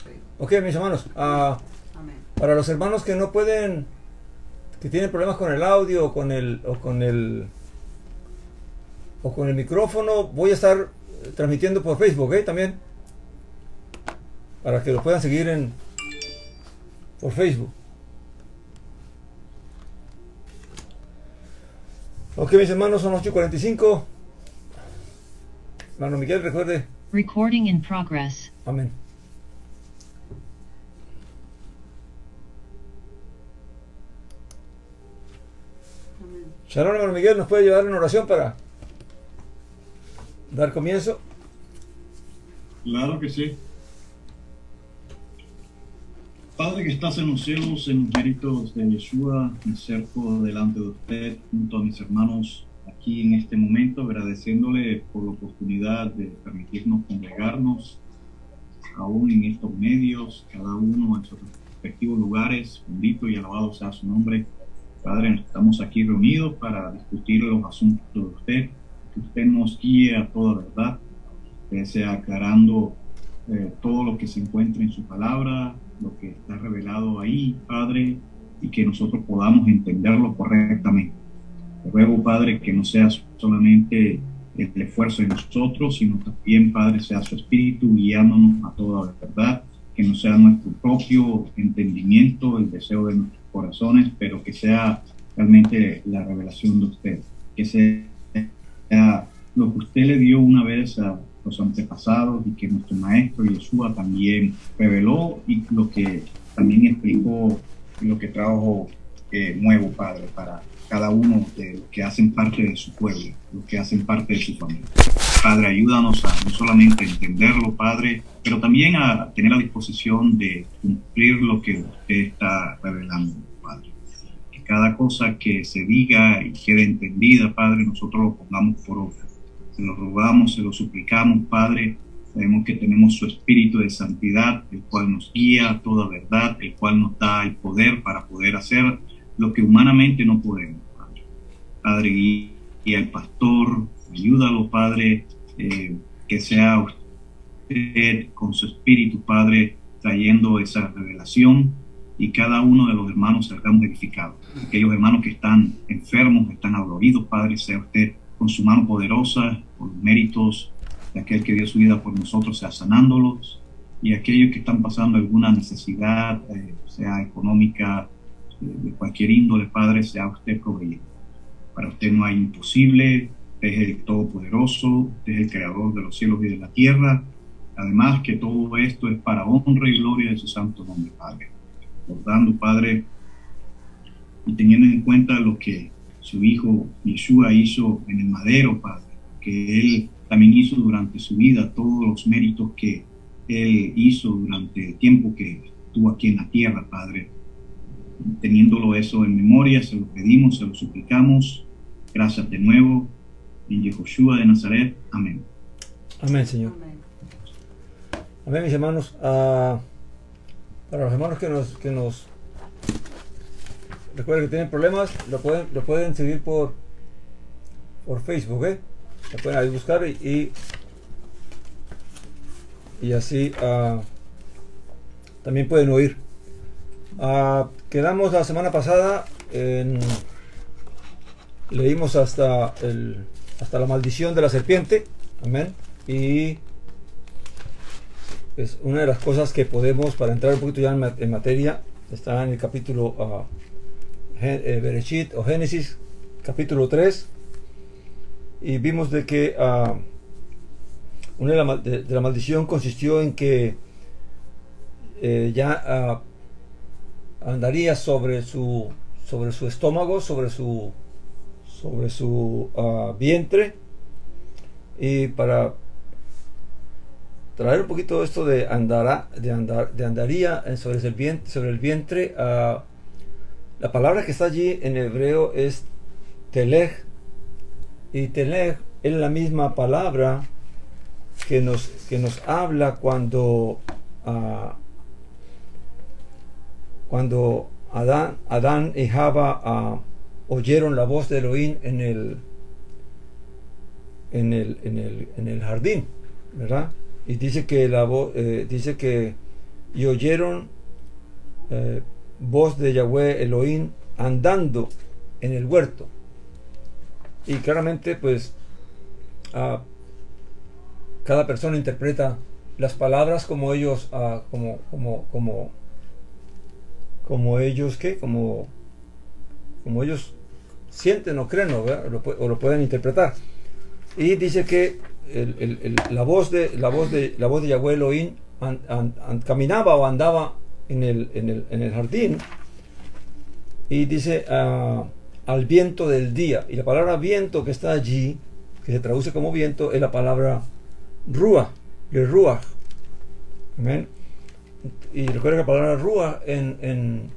Sí. Ok, mis hermanos, Amén. para los hermanos que no pueden, que tienen problemas con el audio o con el micrófono, voy a estar transmitiendo por Facebook, ¿eh? También, para que lo puedan seguir por Facebook. Ok, mis hermanos, son 8:45. Hermano Miguel, recuerde. Recording in progress. Amén. Amén. Shalom, hermano Miguel, ¿nos puede ayudar en oración para dar comienzo? Claro que sí. Padre que estás en los cielos, en los méritos de Yeshua, me acerco delante de usted junto a mis hermanos aquí en este momento, agradeciéndole por la oportunidad de permitirnos congregarnos aún en estos medios, cada uno en sus respectivos lugares. Bendito y alabado sea su nombre. Padre, estamos aquí reunidos para discutir los asuntos de usted, que usted nos guíe a toda verdad, que sea aclarando todo lo que se encuentra en su palabra, lo que está revelado ahí, Padre, y que nosotros podamos entenderlo correctamente. Te ruego, Padre, que no sea solamente el esfuerzo de nosotros, sino también, Padre, sea su Espíritu guiándonos a toda la verdad, que no sea nuestro propio entendimiento, el deseo de nuestros corazones, pero que sea realmente la revelación de usted, que sea lo que usted le dio una vez a los antepasados y que nuestro maestro Yeshua también reveló, y lo que también explicó y lo que trajo nuevo, Padre, para cada uno de los que hacen parte de su pueblo, los que hacen parte de su familia. Padre, ayúdanos a no solamente entenderlo, Padre, pero también a tener la disposición de cumplir lo que usted está revelando, Padre. Que cada cosa que se diga y quede entendida, Padre, nosotros lo pongamos por obra. Se lo rogamos, se lo suplicamos, Padre. Sabemos que tenemos su espíritu de santidad, el cual nos guía a toda verdad, el cual nos da el poder para poder hacer lo que humanamente no podemos, Padre. Padre, guía al pastor, ayúdalo, Padre, que sea usted con su espíritu, Padre, trayendo esa revelación, y cada uno de los hermanos salgamos edificados. Aquellos hermanos que están enfermos, están adoloridos, Padre, sea usted con su mano poderosa, con los méritos de aquel que dio su vida por nosotros, sea sanándolos, y aquellos que están pasando alguna necesidad, sea económica, de cualquier índole, Padre, sea usted proveyendo. Para usted no hay imposible, usted es el Todopoderoso, usted es el Creador de los cielos y de la tierra. Además que todo esto es para honra y gloria de su santo nombre, Padre. Recordando, Padre, y teniendo en cuenta lo que su Hijo Yeshua hizo en el madero, Padre, que Él también hizo durante su vida, todos los méritos que Él hizo durante el tiempo que estuvo aquí en la tierra, Padre. Teniéndolo eso en memoria, se lo pedimos, se lo suplicamos. Gracias de nuevo, en Yehoshua de Nazaret. Amén. Amén, Señor. Amén. Amén, mis hermanos. Para los hermanos que nos recuerden que tienen problemas, lo pueden seguir por Facebook, ¿eh? Lo pueden ahí buscar y así también pueden oír. Quedamos la semana pasada leímos hasta la maldición de la serpiente. Amén. Y es una de las cosas que podemos, para entrar un poquito ya en materia, está en el capítulo Bereshit o Génesis, capítulo 3, y vimos de que una de la maldición consistió en que ya andaría sobre su estómago, sobre su vientre. Y para traer un poquito esto de andaría sobre el vientre, la palabra que está allí en hebreo es telej, y telej es la misma palabra que nos habla cuando Adán y Java oyeron la voz de Elohim en el jardín, ¿verdad? Y dice que y oyeron voz de Yahweh Elohim andando en el huerto. Y claramente pues cada persona interpreta las palabras como ellos como ellos sienten o creen, o lo pueden interpretar. Y dice que la voz de Yahweh Elohim caminaba o andaba en el jardín, y dice al viento del día. Y la palabra viento que está allí, que se traduce como viento, es la palabra ruach, de ruach. Amén. Y recuerda que la palabra ruach en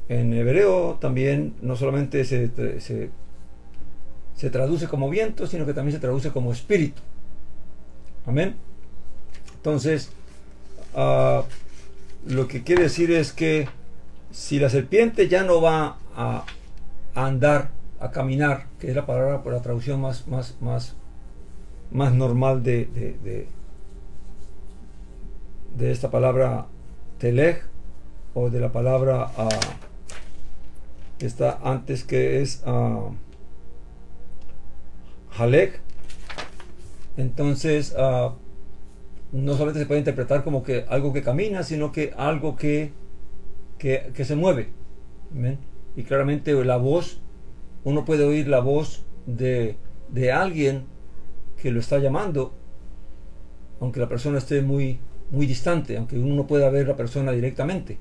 hebreo también no solamente se traduce como viento, sino que también se traduce como espíritu. Amén. Entonces, lo que quiere decir es que si la serpiente ya no va a andar, a caminar, que es la palabra por la traducción más normal de esta palabra telej, o de la palabra que está antes, que es halek. Entonces no solamente se puede interpretar como que algo que camina, sino que algo que se mueve. ¿Amén? Y claramente la voz, uno puede oír la voz de alguien que lo está llamando, aunque la persona esté muy distante, aunque uno no pueda ver a la persona directamente.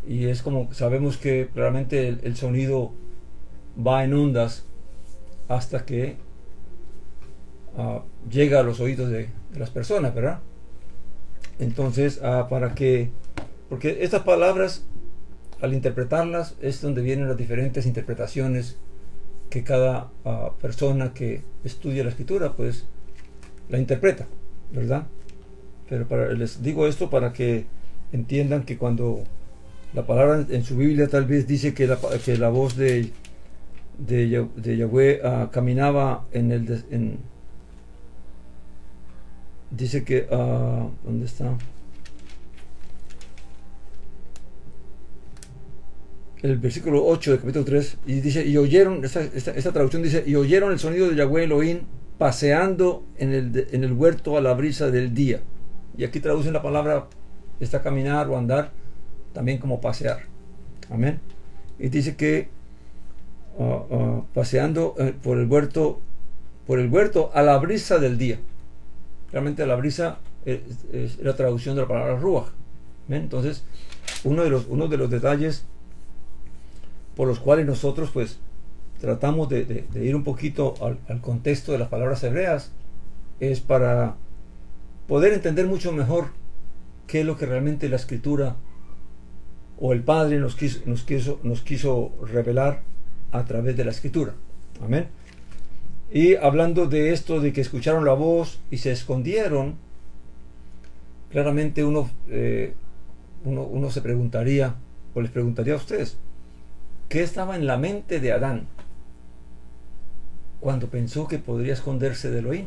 Y es como sabemos que claramente el sonido va en ondas hasta que llega a los oídos de las personas, ¿verdad? Entonces, porque estas palabras, al interpretarlas, es donde vienen las diferentes interpretaciones que cada persona que estudia la escritura pues la interpreta, ¿verdad? Pero les digo esto para que entiendan que cuando la palabra en su Biblia tal vez dice que la voz de Yahweh caminaba dice que ¿dónde está? El versículo 8 del capítulo 3, y dice, y oyeron, esta traducción dice, y oyeron el sonido de Yahweh Elohim paseando en el huerto a la brisa del día. Y aquí traducen la palabra, está caminar o andar, también como pasear. Amén. Y dice que paseando por el huerto a la brisa del día. Realmente la brisa es la traducción de la palabra ruach. ¿Ven? Entonces, uno de los detalles por los cuales nosotros pues tratamos de ir un poquito al contexto de las palabras hebreas es para poder entender mucho mejor qué es lo que realmente la escritura o el Padre nos quiso revelar a través de la escritura. Amén. Y hablando de esto, de que escucharon la voz y se escondieron, claramente uno se preguntaría, o les preguntaría a ustedes, ¿qué estaba en la mente de Adán cuando pensó que podría esconderse de Elohim?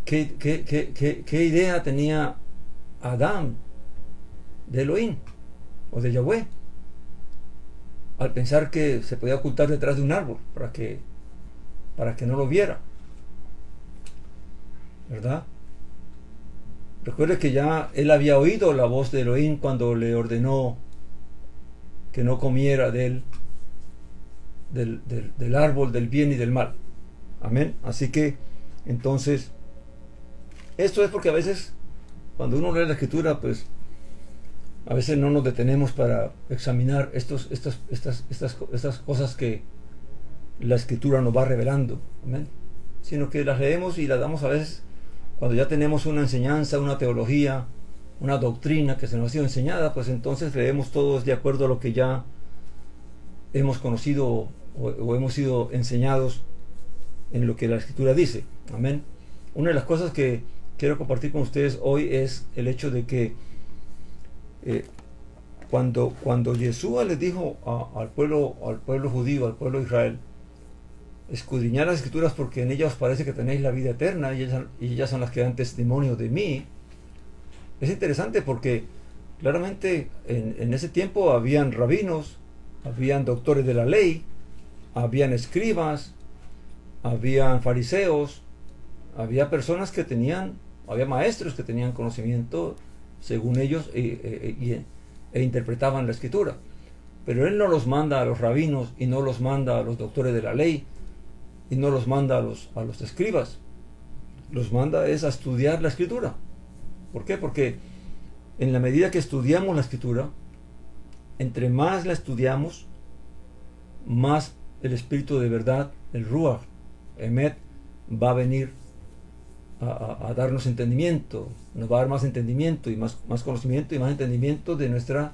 ¿Qué idea tenía Adán de Elohim o de Yahweh al pensar que se podía ocultar detrás de un árbol para que no lo viera? ¿Verdad? Recuerde que ya él había oído la voz de Elohim cuando le ordenó que no comiera del árbol del bien y del mal. Amén. Así que entonces esto es porque a veces cuando uno lee la escritura pues a veces no nos detenemos para examinar estas cosas que la escritura nos va revelando. Amén. Sino que las leemos y las damos a veces cuando ya tenemos una enseñanza, una teología, una doctrina que se nos ha sido enseñada, pues entonces leemos todos de acuerdo a lo que ya hemos conocido o hemos sido enseñados en lo que la escritura dice. Amén. Una de las cosas que quiero compartir con ustedes hoy es el hecho de que cuando Yeshua les dijo al pueblo judío, al pueblo de Israel, escudriñad las escrituras porque en ellas os parece que tenéis la vida eterna y ellas son las que dan testimonio de mí. Es interesante porque claramente en ese tiempo habían rabinos, habían doctores de la ley, habían escribas, habían fariseos, había personas que tenían, había maestros que tenían conocimiento según ellos e interpretaban la escritura. Pero él no los manda a los rabinos y no los manda a los doctores de la ley y no los manda a los escribas. Los manda es a estudiar la escritura. ¿Por qué? Porque en la medida que estudiamos la escritura, entre más la estudiamos, más el espíritu de verdad, el Ruach, Emet, va a venir a darnos entendimiento, nos va a dar más entendimiento y más conocimiento y más entendimiento de nuestra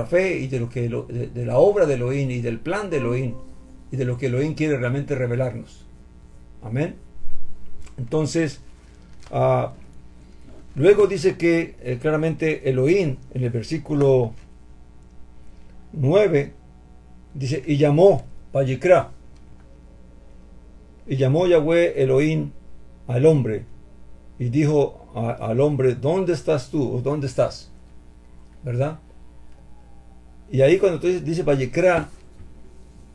fe y de la obra de Elohim y del plan de Elohim y de lo que Elohim quiere realmente revelarnos. Amén. Entonces, luego dice que claramente Elohim, en el versículo 9, dice, y llamó Vayikra, y llamó Yahweh Elohim al hombre, y dijo al hombre, ¿dónde estás tú? ¿O dónde estás? ¿Verdad? Y ahí cuando tú dices Vayikra,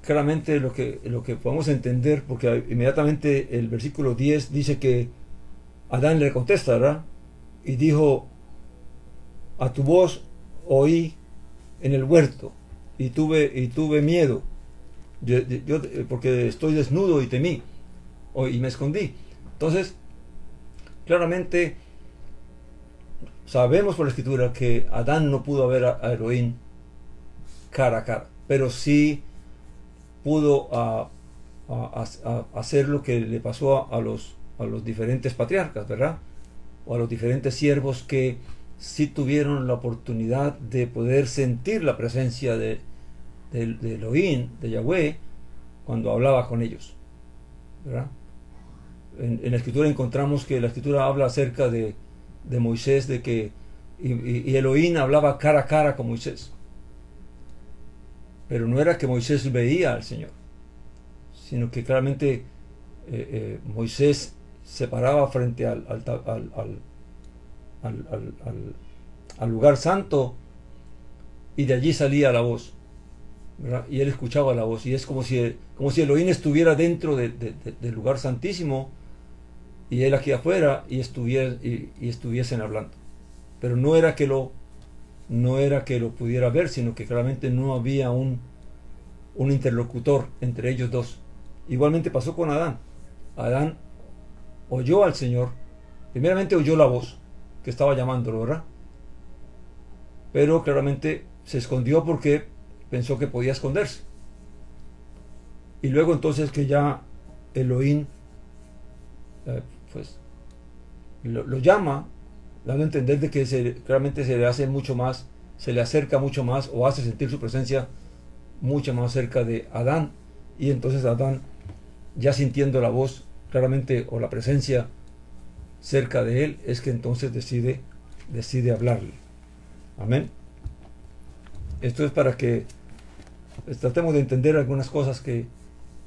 claramente lo que podemos entender, porque inmediatamente el versículo 10 dice que Adán le contesta, ¿verdad? Y dijo, a tu voz oí en el huerto y tuve miedo, yo porque estoy desnudo y temí y me escondí. Entonces, claramente sabemos por la escritura que Adán no pudo ver a Elohim cara a cara, pero sí pudo hacer lo que le pasó a los diferentes patriarcas, ¿verdad? O a los diferentes siervos que sí tuvieron la oportunidad de poder sentir la presencia de Elohim, de Yahweh, cuando hablaba con ellos, ¿verdad? En la escritura encontramos que la escritura habla acerca de Moisés, de que y Elohim hablaba cara a cara con Moisés, pero no era que Moisés veía al Señor, sino que claramente Moisés se paraba frente al lugar santo y de allí salía la voz, ¿verdad? Y él escuchaba la voz y es como si Elohim estuviera dentro del lugar santísimo y él aquí afuera y estuviesen hablando, pero no era que lo pudiera ver, sino que claramente no había un interlocutor entre ellos dos. Igualmente pasó con Adán. Adán oyó al Señor, primeramente oyó la voz que estaba llamándolo, ¿verdad? Pero claramente se escondió porque pensó que podía esconderse. Y luego entonces que ya Elohim pues lo llama, dando a entender de que claramente se le hace mucho más, se le acerca mucho más o hace sentir su presencia mucho más cerca de Adán. Y entonces Adán, ya sintiendo la voz claramente o la presencia cerca de él, es que entonces decide hablarle. Amén. Esto es para que tratemos de entender algunas cosas que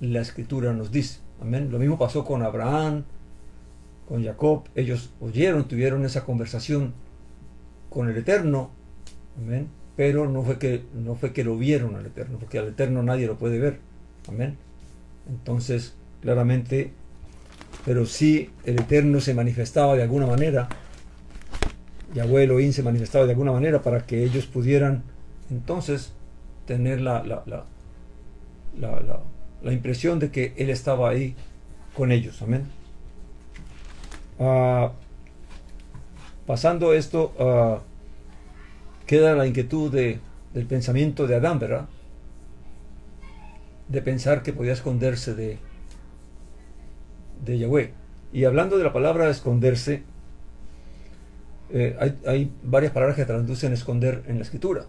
la escritura nos dice. Amén. Lo mismo pasó con Abraham, con Jacob. Ellos tuvieron esa conversación con el Eterno. Amén. Pero no fue que lo vieron al Eterno, porque al Eterno nadie lo puede ver. Amén. Entonces, claramente, pero sí el Eterno se manifestaba de alguna manera, Yahweh Elohim se manifestaba de alguna manera para que ellos pudieran entonces tener la impresión de que Él estaba ahí con ellos. Amén. Pasando esto, queda la inquietud del pensamiento de Adán, ¿verdad? De pensar que podía esconderse de Yahweh. Y hablando de la palabra esconderse, hay varias palabras que traducen esconder en la escritura.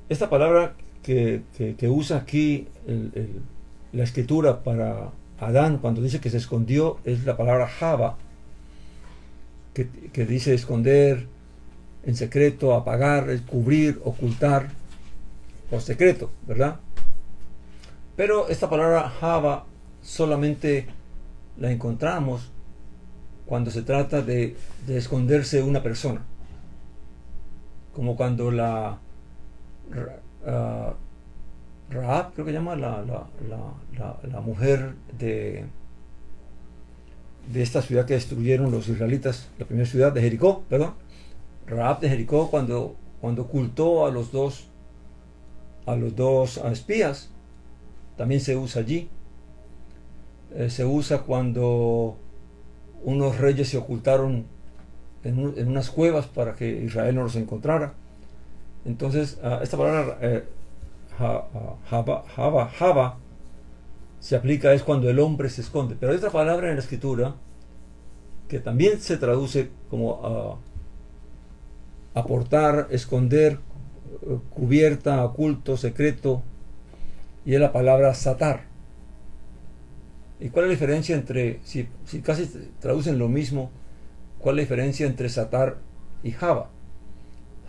Esta palabra que usa aquí la escritura para Adán cuando dice que se escondió es la palabra Java, que dice esconder en secreto, apagar, cubrir, ocultar o secreto, ¿verdad? Pero esta palabra Hava solamente la encontramos cuando se trata de esconderse una persona. Como cuando la Rahab, creo que llama la mujer de esta ciudad que destruyeron los israelitas, la primera ciudad de Jericó, perdón. Rahab de Jericó, cuando ocultó a los dos espías, también se usa allí. Se usa cuando unos reyes se ocultaron en unas cuevas para que Israel no los encontrara. Entonces, esta palabra Hava se aplica es cuando el hombre se esconde. Pero hay otra palabra en la escritura que también se traduce como aportar, esconder, cubierta, oculto, secreto, y es la palabra satar. ¿Y cuál es la diferencia entre, si casi traducen lo mismo, cuál es la diferencia entre satar y Hava?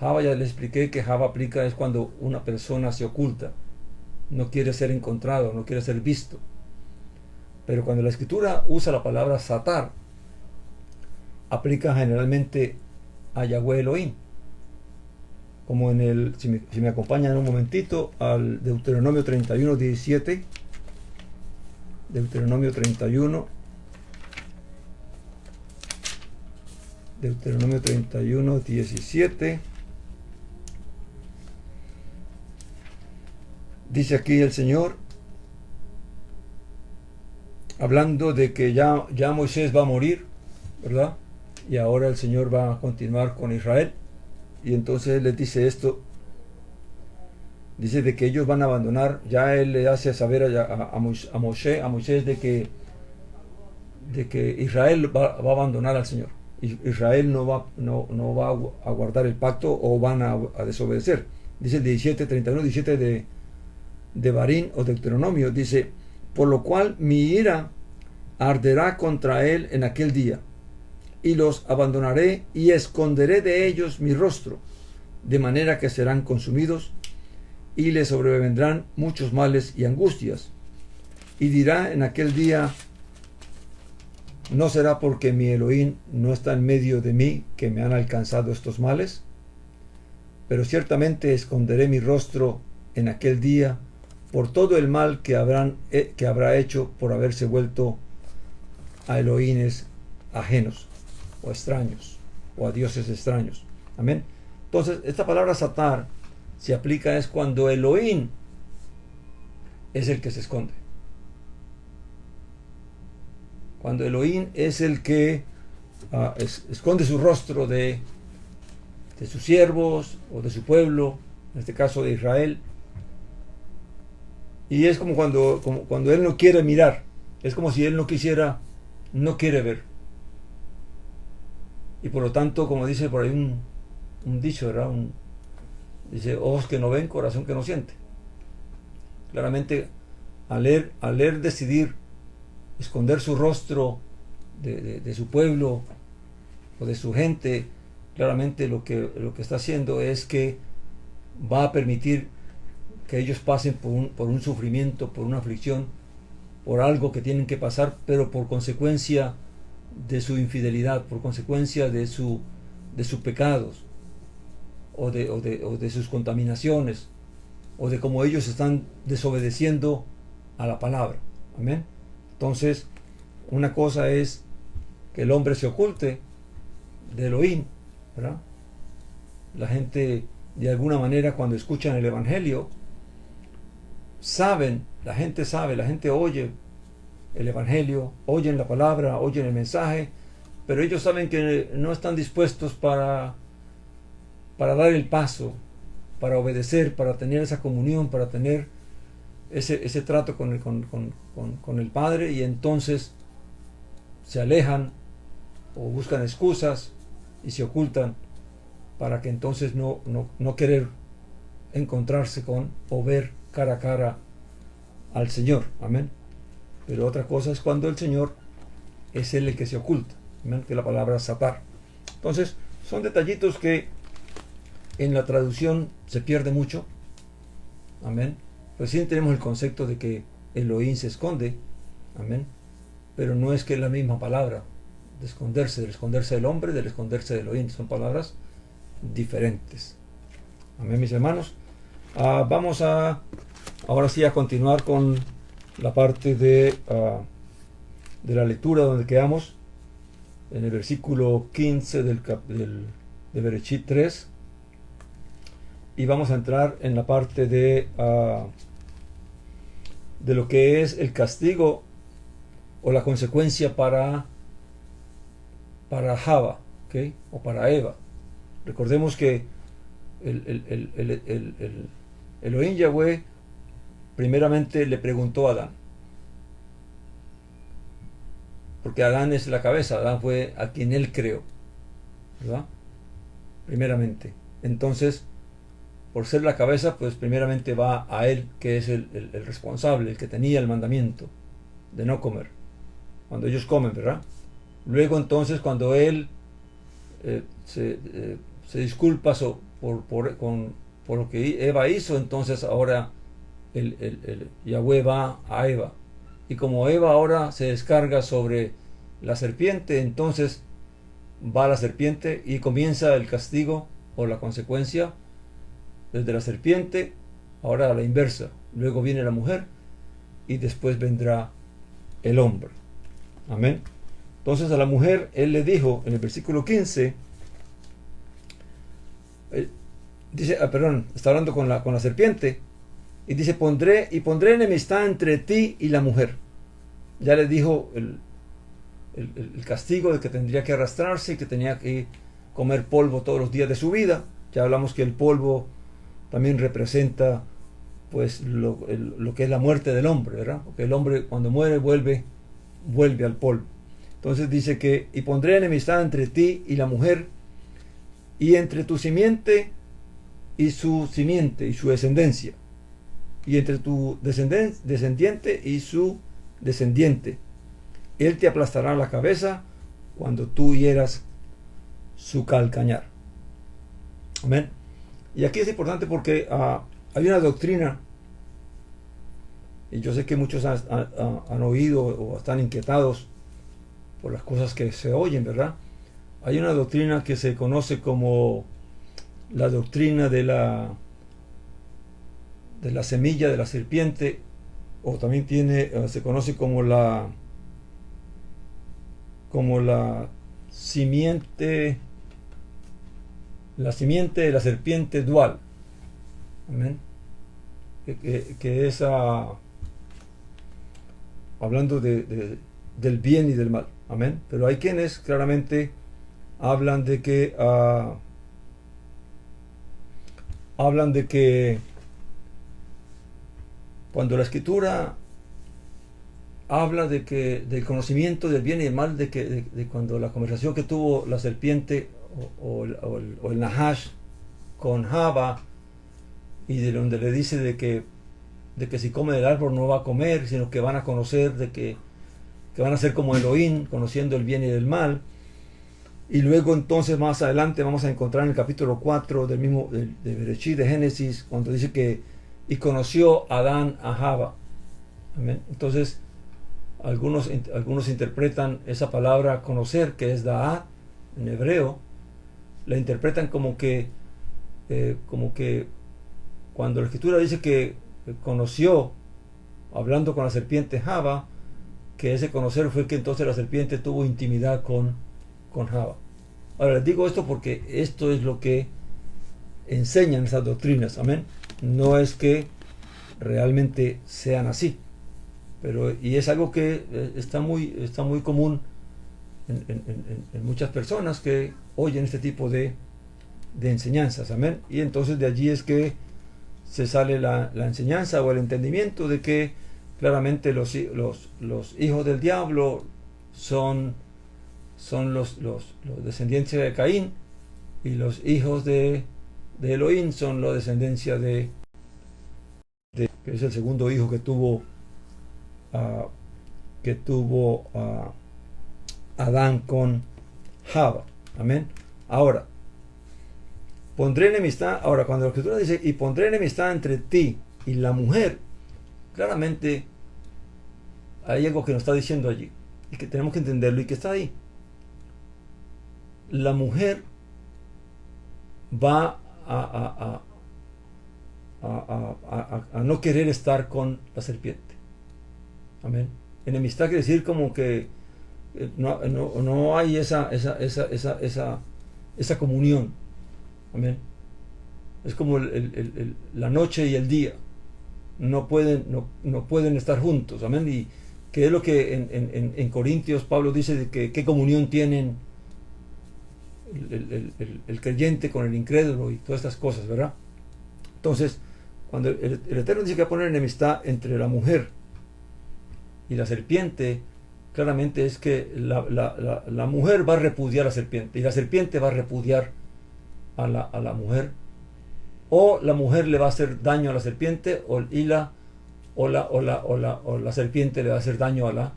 Hava, ya les expliqué que Hava aplica es cuando una persona se oculta, no quiere ser encontrado, no quiere ser visto. Pero cuando la escritura usa la palabra satar, aplica generalmente a Yahweh Elohim. Como en el, si me acompañan un momentito, al Deuteronomio 31, 17. Deuteronomio 31. Deuteronomio 31, 17. Dice aquí el Señor, hablando de que ya Moisés va a morir, ¿verdad? Y ahora el Señor va a continuar con Israel. Y entonces les dice esto, dice de que ellos van a abandonar, ya él le hace saber a Moisés de que Israel va a abandonar al Señor. Israel no va a guardar el pacto o van a desobedecer. Dice el 17 de Barín o Deuteronomio, dice, por lo cual mi ira arderá contra él en aquel día, y los abandonaré y esconderé de ellos mi rostro, de manera que serán consumidos y les sobrevendrán muchos males y angustias. Y dirá en aquel día, ¿no será porque mi Elohim no está en medio de mí que me han alcanzado estos males? Pero ciertamente esconderé mi rostro en aquel día por todo el mal que habrá hecho por haberse vuelto a Elohines ajenos o extraños o a dioses extraños. Amén. Entonces esta palabra satar se aplica es cuando Elohim es el que se esconde, cuando Elohim es el que esconde su rostro de sus siervos o de su pueblo, en este caso de Israel. Y es como cuando él no quiere mirar, es como si él no quiere ver. Y por lo tanto, como dice por ahí un dicho, ¿verdad? Dice, ojos que no ven, corazón que no siente. Claramente, al él decidir esconder su rostro de su pueblo o de su gente, claramente lo que está haciendo es que va a permitir que ellos pasen por un sufrimiento, por una aflicción, por algo que tienen que pasar, pero por consecuencia de su infidelidad, por consecuencia de sus pecados, o de sus contaminaciones, o de cómo ellos están desobedeciendo a la palabra. Amén. Entonces, una cosa es que el hombre se oculte de Elohim, ¿verdad? La gente, de alguna manera, cuando escuchan el Evangelio, la gente oye el Evangelio, oyen la palabra, oyen el mensaje, pero ellos saben que no están dispuestos para dar el paso, para obedecer, para tener esa comunión, para tener ese trato con el Padre, y entonces se alejan o buscan excusas y se ocultan para que entonces no querer encontrarse con o ver cara a cara al Señor. Amén. Pero otra cosa es cuando el Señor es Él el que se oculta. Amén. Que la palabra satar. Entonces, son detallitos que en la traducción se pierde mucho. Amén. Pues sí tenemos el concepto de que Elohim se esconde, amén, pero no es que es la misma palabra, de esconderse, del esconderse del hombre, del esconderse de Elohim, son palabras diferentes. Amén, mis hermanos. Vamos a ahora sí a continuar con la parte de la lectura donde quedamos en el versículo 15 de Bereshit 3, y vamos a entrar en la parte de lo que es el castigo o la consecuencia para Java, ¿okay? O para Eva. Recordemos que el Elohim Yahweh primeramente le preguntó a Adán, porque Adán es la cabeza, Adán fue a quien él creó, ¿verdad? Primeramente. Entonces, por ser la cabeza, pues primeramente va a él, que es el responsable, el que tenía el mandamiento de no comer, cuando ellos comen, ¿verdad? Luego entonces, cuando él se disculpa por lo que Eva hizo, entonces ahora el Yahweh va a Eva, y como Eva ahora se descarga sobre la serpiente, entonces va a la serpiente y comienza el castigo o la consecuencia desde la serpiente, ahora a la inversa. Luego viene la mujer y después vendrá el hombre. Amén. Entonces a la mujer él le dijo en el versículo 15, dice, está hablando con la serpiente, y dice, pondré enemistad entre ti y la mujer. Ya le dijo el castigo de que tendría que arrastrarse y que tenía que comer polvo todos los días de su vida. Ya hablamos que el polvo también representa pues lo que es la muerte del hombre, ¿verdad? Porque el hombre cuando muere vuelve al polvo. Entonces dice que, y pondré enemistad entre ti y la mujer, y entre tu simiente y su descendencia, y entre tu descendiente y su descendiente. Él te aplastará la cabeza cuando tú hieras su calcañar. Amén. Y aquí es importante porque hay una doctrina, y yo sé que muchos han oído o están inquietados por las cosas que se oyen, ¿verdad? Hay una doctrina que se conoce como la doctrina de la semilla de la serpiente, o también se conoce como la simiente de la serpiente dual. Amén. Que es hablando del bien y del mal. Amén. Pero hay quienes claramente hablan de que cuando la escritura habla del conocimiento del bien y del mal, de cuando la conversación que tuvo la serpiente o el Nahash con Java, y de donde le dice de que si come del árbol no va a comer, sino que van a conocer, de que van a ser como Elohim, conociendo el bien y el mal. Y luego entonces más adelante vamos a encontrar en el capítulo 4 del mismo de Bereshit, de Génesis, cuando dice que y conoció Adán a Java. Amén. Entonces algunos interpretan esa palabra conocer, que es da'at en hebreo, la interpretan como que cuando la escritura dice que conoció, hablando con la serpiente Java, que ese conocer fue que entonces la serpiente tuvo intimidad con Java. Ahora les digo esto porque esto es lo que enseñan esas doctrinas. Amén. No es que realmente sean así, y es algo que está muy común en muchas personas que oyen este tipo de enseñanzas. Amén. Y entonces de allí es que se sale la enseñanza o el entendimiento de que claramente los hijos del diablo son los descendientes de Caín, y los hijos de Elohim son la descendencia de que es el segundo hijo que tuvo Adán con Java. Amén. Ahora, pondré enemistad. Ahora, cuando la escritura dice y pondré enemistad entre ti y la mujer, claramente hay algo que nos está diciendo allí y que tenemos que entenderlo y que está ahí. La mujer va a no querer estar con la serpiente. Amén. Enemistad quiere decir como que no hay esa comunión. Amén. Es como la noche y el día. No pueden estar juntos. Amén. Y que es lo que en Corintios Pablo dice de que qué comunión tienen el creyente con el incrédulo y todas estas cosas, ¿verdad? Entonces, cuando el Eterno dice que va a poner enemistad entre la mujer y la serpiente, claramente es que la mujer va a repudiar a la serpiente y la serpiente va a repudiar a la mujer, o la mujer le va a hacer daño a la serpiente o la serpiente le va a hacer daño a la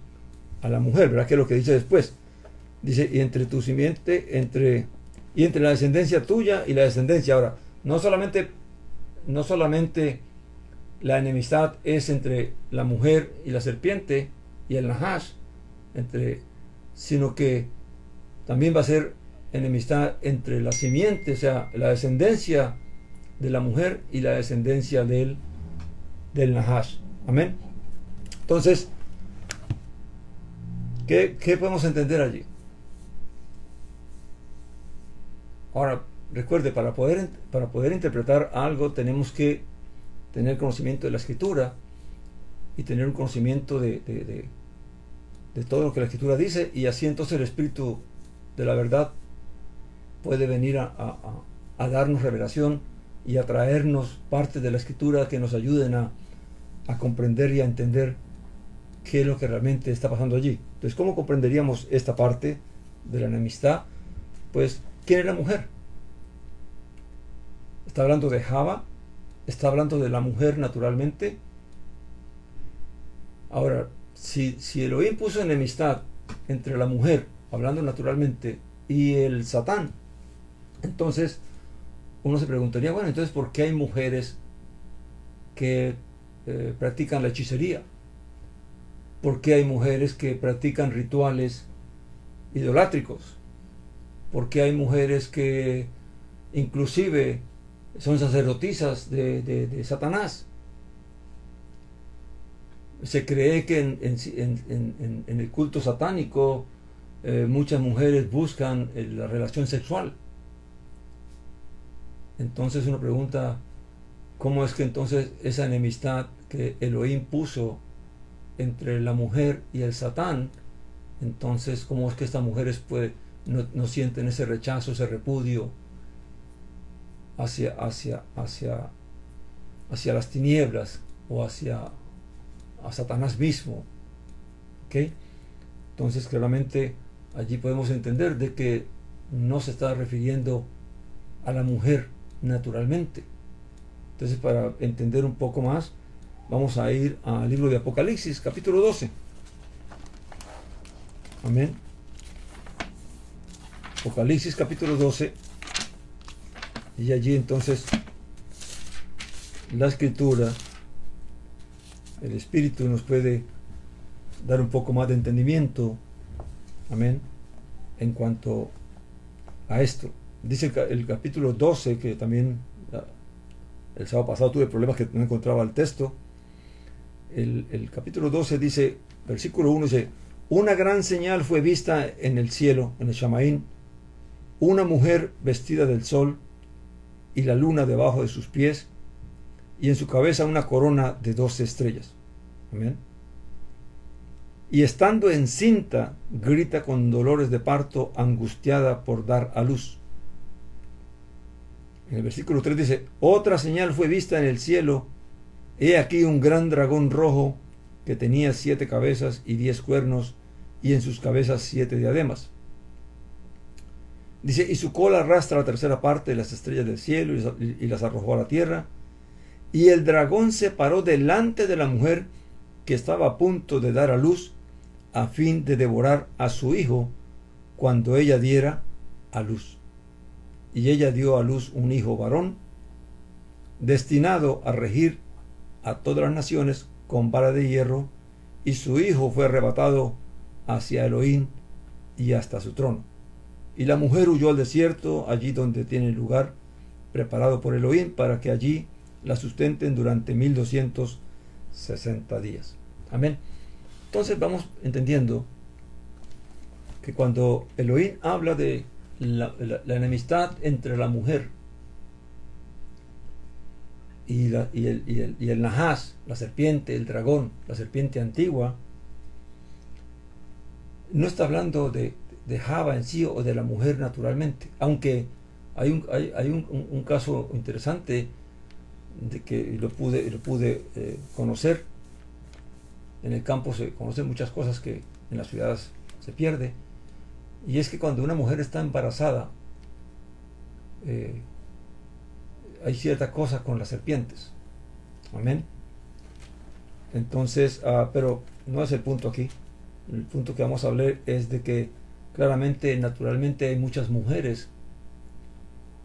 mujer, ¿verdad? Que es lo que dice después. Dice, y entre tu simiente, entre la descendencia tuya y la descendencia. Ahora, no solamente la enemistad es entre la mujer y la serpiente y el Nahash, sino que también va a ser enemistad entre la simiente, o sea, la descendencia de la mujer y la descendencia del Nahash. Amén. Entonces, ¿qué podemos entender allí? Ahora, recuerde, para poder interpretar algo tenemos que tener conocimiento de la Escritura y tener un conocimiento de todo lo que la Escritura dice, y así entonces el Espíritu de la verdad puede venir a darnos revelación y a traernos parte de la Escritura que nos ayuden a comprender y a entender qué es lo que realmente está pasando allí. Entonces, ¿cómo comprenderíamos esta parte de la enemistad? Pues, ¿quién es la mujer? Está hablando de Java, está hablando de la mujer naturalmente. Ahora, si Elohim puso enemistad entre la mujer, hablando naturalmente, y el Satán, entonces uno se preguntaría, bueno, entonces ¿por qué hay mujeres que practican la hechicería? ¿Por qué hay mujeres que practican rituales idolátricos? ¿Por qué hay mujeres que inclusive son sacerdotisas de Satanás? Se cree que en el culto satánico muchas mujeres buscan la relación sexual. Entonces uno pregunta, ¿cómo es que entonces esa enemistad que Elohim puso entre la mujer y el Satán, entonces cómo es que estas mujeres no sienten ese rechazo, ese repudio hacia las tinieblas o a Satanás mismo? ¿Okay? Entonces claramente allí podemos entender de que no se está refiriendo a la mujer naturalmente. Entonces, para entender un poco más, vamos a ir al libro de Apocalipsis, capítulo 12. Amén. Apocalipsis, capítulo 12. Y allí entonces la Escritura, el Espíritu nos puede dar un poco más de entendimiento. Amén. En cuanto a esto. Dice el capítulo 12, que también el sábado pasado tuve problemas que no encontraba el texto. El capítulo 12 dice, versículo 1 dice, una gran señal fue vista en el cielo, en el Shamaín, una mujer vestida del sol y la luna debajo de sus pies, y en su cabeza una corona de 12 estrellas. Amén. Y estando encinta, grita con dolores de parto, angustiada por dar a luz. En el versículo 3 dice, otra señal fue vista en el cielo, he aquí un gran dragón rojo que tenía 7 cabezas y 10 cuernos, y en sus cabezas 7 diademas. Dice, y su cola arrastra la tercera parte de las estrellas del cielo y las arrojó a la tierra. Y el dragón se paró delante de la mujer que estaba a punto de dar a luz, a fin de devorar a su hijo cuando ella diera a luz. Y ella dio a luz un hijo varón, destinado a regir a todas las naciones con vara de hierro, y su hijo fue arrebatado hacia Elohim y hasta su trono. Y la mujer huyó al desierto, allí donde tiene lugar preparado por Elohim, para que allí la sustenten durante 1260 días. Amén. Entonces vamos entendiendo que cuando Elohim habla de la enemistad entre la mujer y el Nahas, la serpiente, el dragón, la serpiente antigua, no está hablando de Java en sí o de la mujer naturalmente, aunque hay un caso interesante de que lo pude conocer. En el campo se conocen muchas cosas que en las ciudades se pierde, y es que cuando una mujer está embarazada hay cierta cosa con las serpientes. Amén. Entonces, pero no es el punto aquí. El punto que vamos a hablar es de que claramente, naturalmente, hay muchas mujeres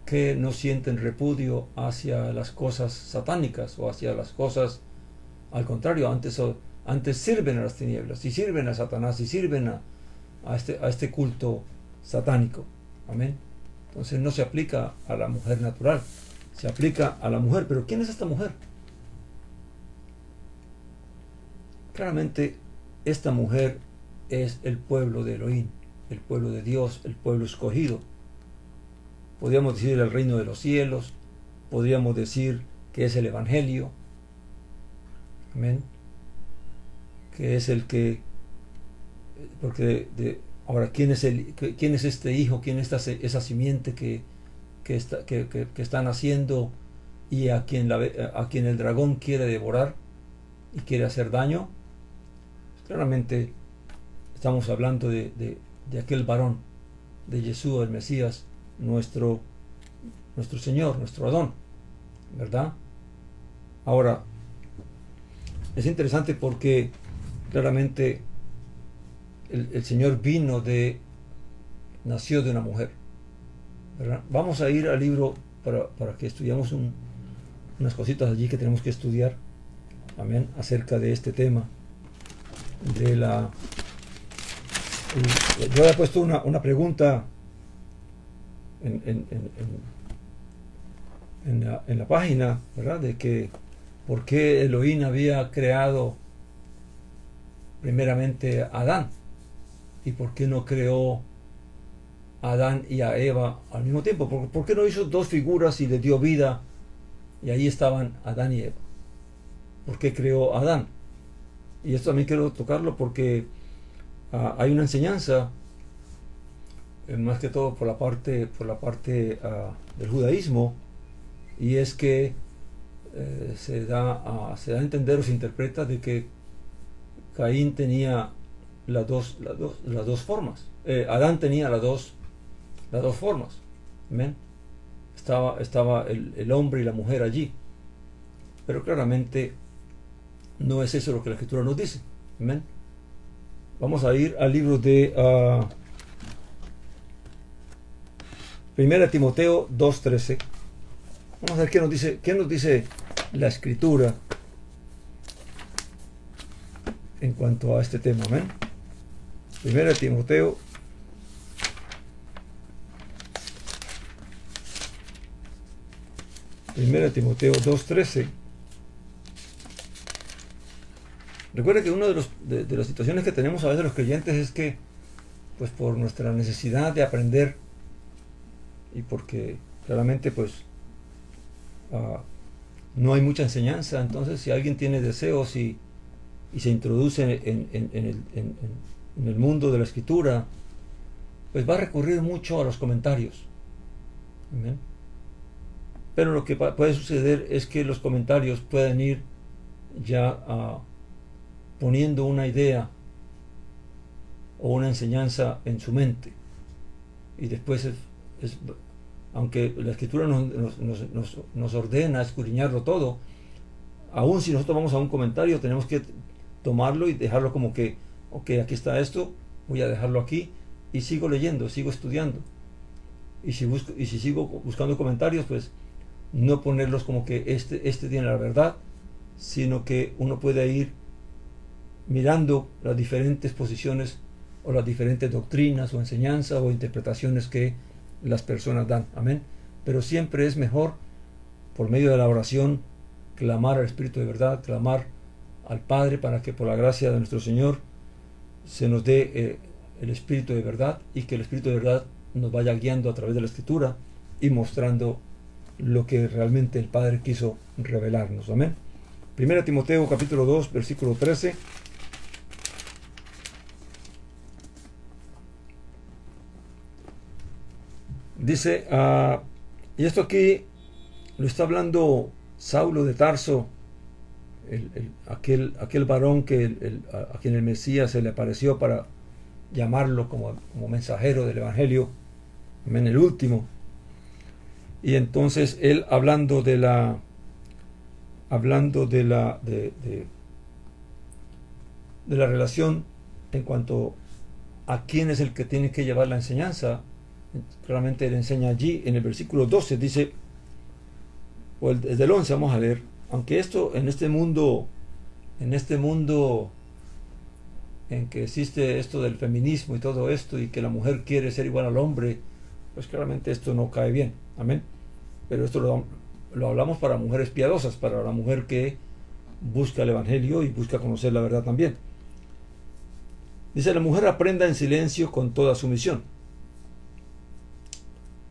que no sienten repudio hacia las cosas satánicas o hacia las cosas, al contrario, antes sirven a las tinieblas y sirven a Satanás y sirven a este culto satánico. Amén. Entonces no se aplica a la mujer natural, se aplica a la mujer. Pero ¿quién es esta mujer? Claramente esta mujer es el pueblo de Elohim, el pueblo de Dios, el pueblo escogido. Podríamos decir el reino de los cielos, podríamos decir que es el evangelio. Amén. Que es el que, porque ahora, ¿quién es este hijo? ¿Quién es esa simiente que está naciendo y a quien el dragón quiere devorar y quiere hacer daño? Claramente estamos hablando de aquel varón, de Yeshua, el Mesías, nuestro Señor, nuestro Adón, ¿verdad? Ahora, es interesante porque claramente el Señor nació de una mujer, ¿verdad? Vamos a ir al libro para que estudiemos unas cositas allí que tenemos que estudiar, amén, acerca de este tema yo había puesto una pregunta en la página, ¿verdad? De que por qué Elohim había creado primeramente a Adán y por qué no creó a Adán y a Eva al mismo tiempo. ¿Por qué no hizo dos figuras y le dio vida y ahí estaban Adán y Eva? ¿Por qué creó a Adán? Y esto también quiero tocarlo porque hay una enseñanza, más que todo por la parte del judaísmo, y es que se da a entender o se interpreta de que Caín tenía las dos formas. Adán tenía las dos formas. ¿Amén? Estaba el hombre y la mujer allí. Pero claramente no es eso lo que la Escritura nos dice. ¿Amén? Vamos a ir al libro de 1 Timoteo 2:13. Vamos a ver qué nos dice la Escritura en cuanto a este tema. Amén. 1 Timoteo 2:13. Recuerda que una de las situaciones que tenemos a veces los creyentes es que, pues por nuestra necesidad de aprender y porque claramente pues no hay mucha enseñanza, entonces si alguien tiene deseos y se introduce en el mundo de la Escritura, pues va a recurrir mucho a los comentarios. ¿Amén? Pero lo que puede suceder es que los comentarios pueden ir ya poniendo una idea o una enseñanza en su mente, y después aunque la Escritura nos ordena escudriñarlo todo, aún si nosotros vamos a un comentario tenemos que tomarlo y dejarlo como que ok, aquí está esto, voy a dejarlo aquí y sigo leyendo, sigo estudiando, y si sigo buscando comentarios, pues no ponerlos como que este tiene la verdad, sino que uno puede ir mirando las diferentes posiciones o las diferentes doctrinas o enseñanzas o interpretaciones que las personas dan. Amén. Pero siempre es mejor, por medio de la oración, clamar al Espíritu de verdad, clamar al Padre para que por la gracia de nuestro Señor se nos dé el Espíritu de verdad, y que el Espíritu de verdad nos vaya guiando a través de la Escritura y mostrando lo que realmente el Padre quiso revelarnos. Amén. 1 Timoteo capítulo 2, versículo 13. Dice, y esto aquí lo está hablando Saulo de Tarso, aquel varón a quien el Mesías se le apareció para llamarlo como mensajero del Evangelio, amén, el último. Y entonces él hablando de la relación en cuanto a quién es el que tiene que llevar la enseñanza, claramente él enseña allí en el versículo 12, dice, o desde el 11 vamos a leer, aunque esto en este mundo en que existe esto del feminismo y todo esto, y que la mujer quiere ser igual al hombre, pues claramente esto no cae bien, amén. Pero esto lo hablamos para mujeres piadosas, para la mujer que busca el Evangelio y busca conocer la verdad también. Dice, la mujer aprenda en silencio con toda sumisión.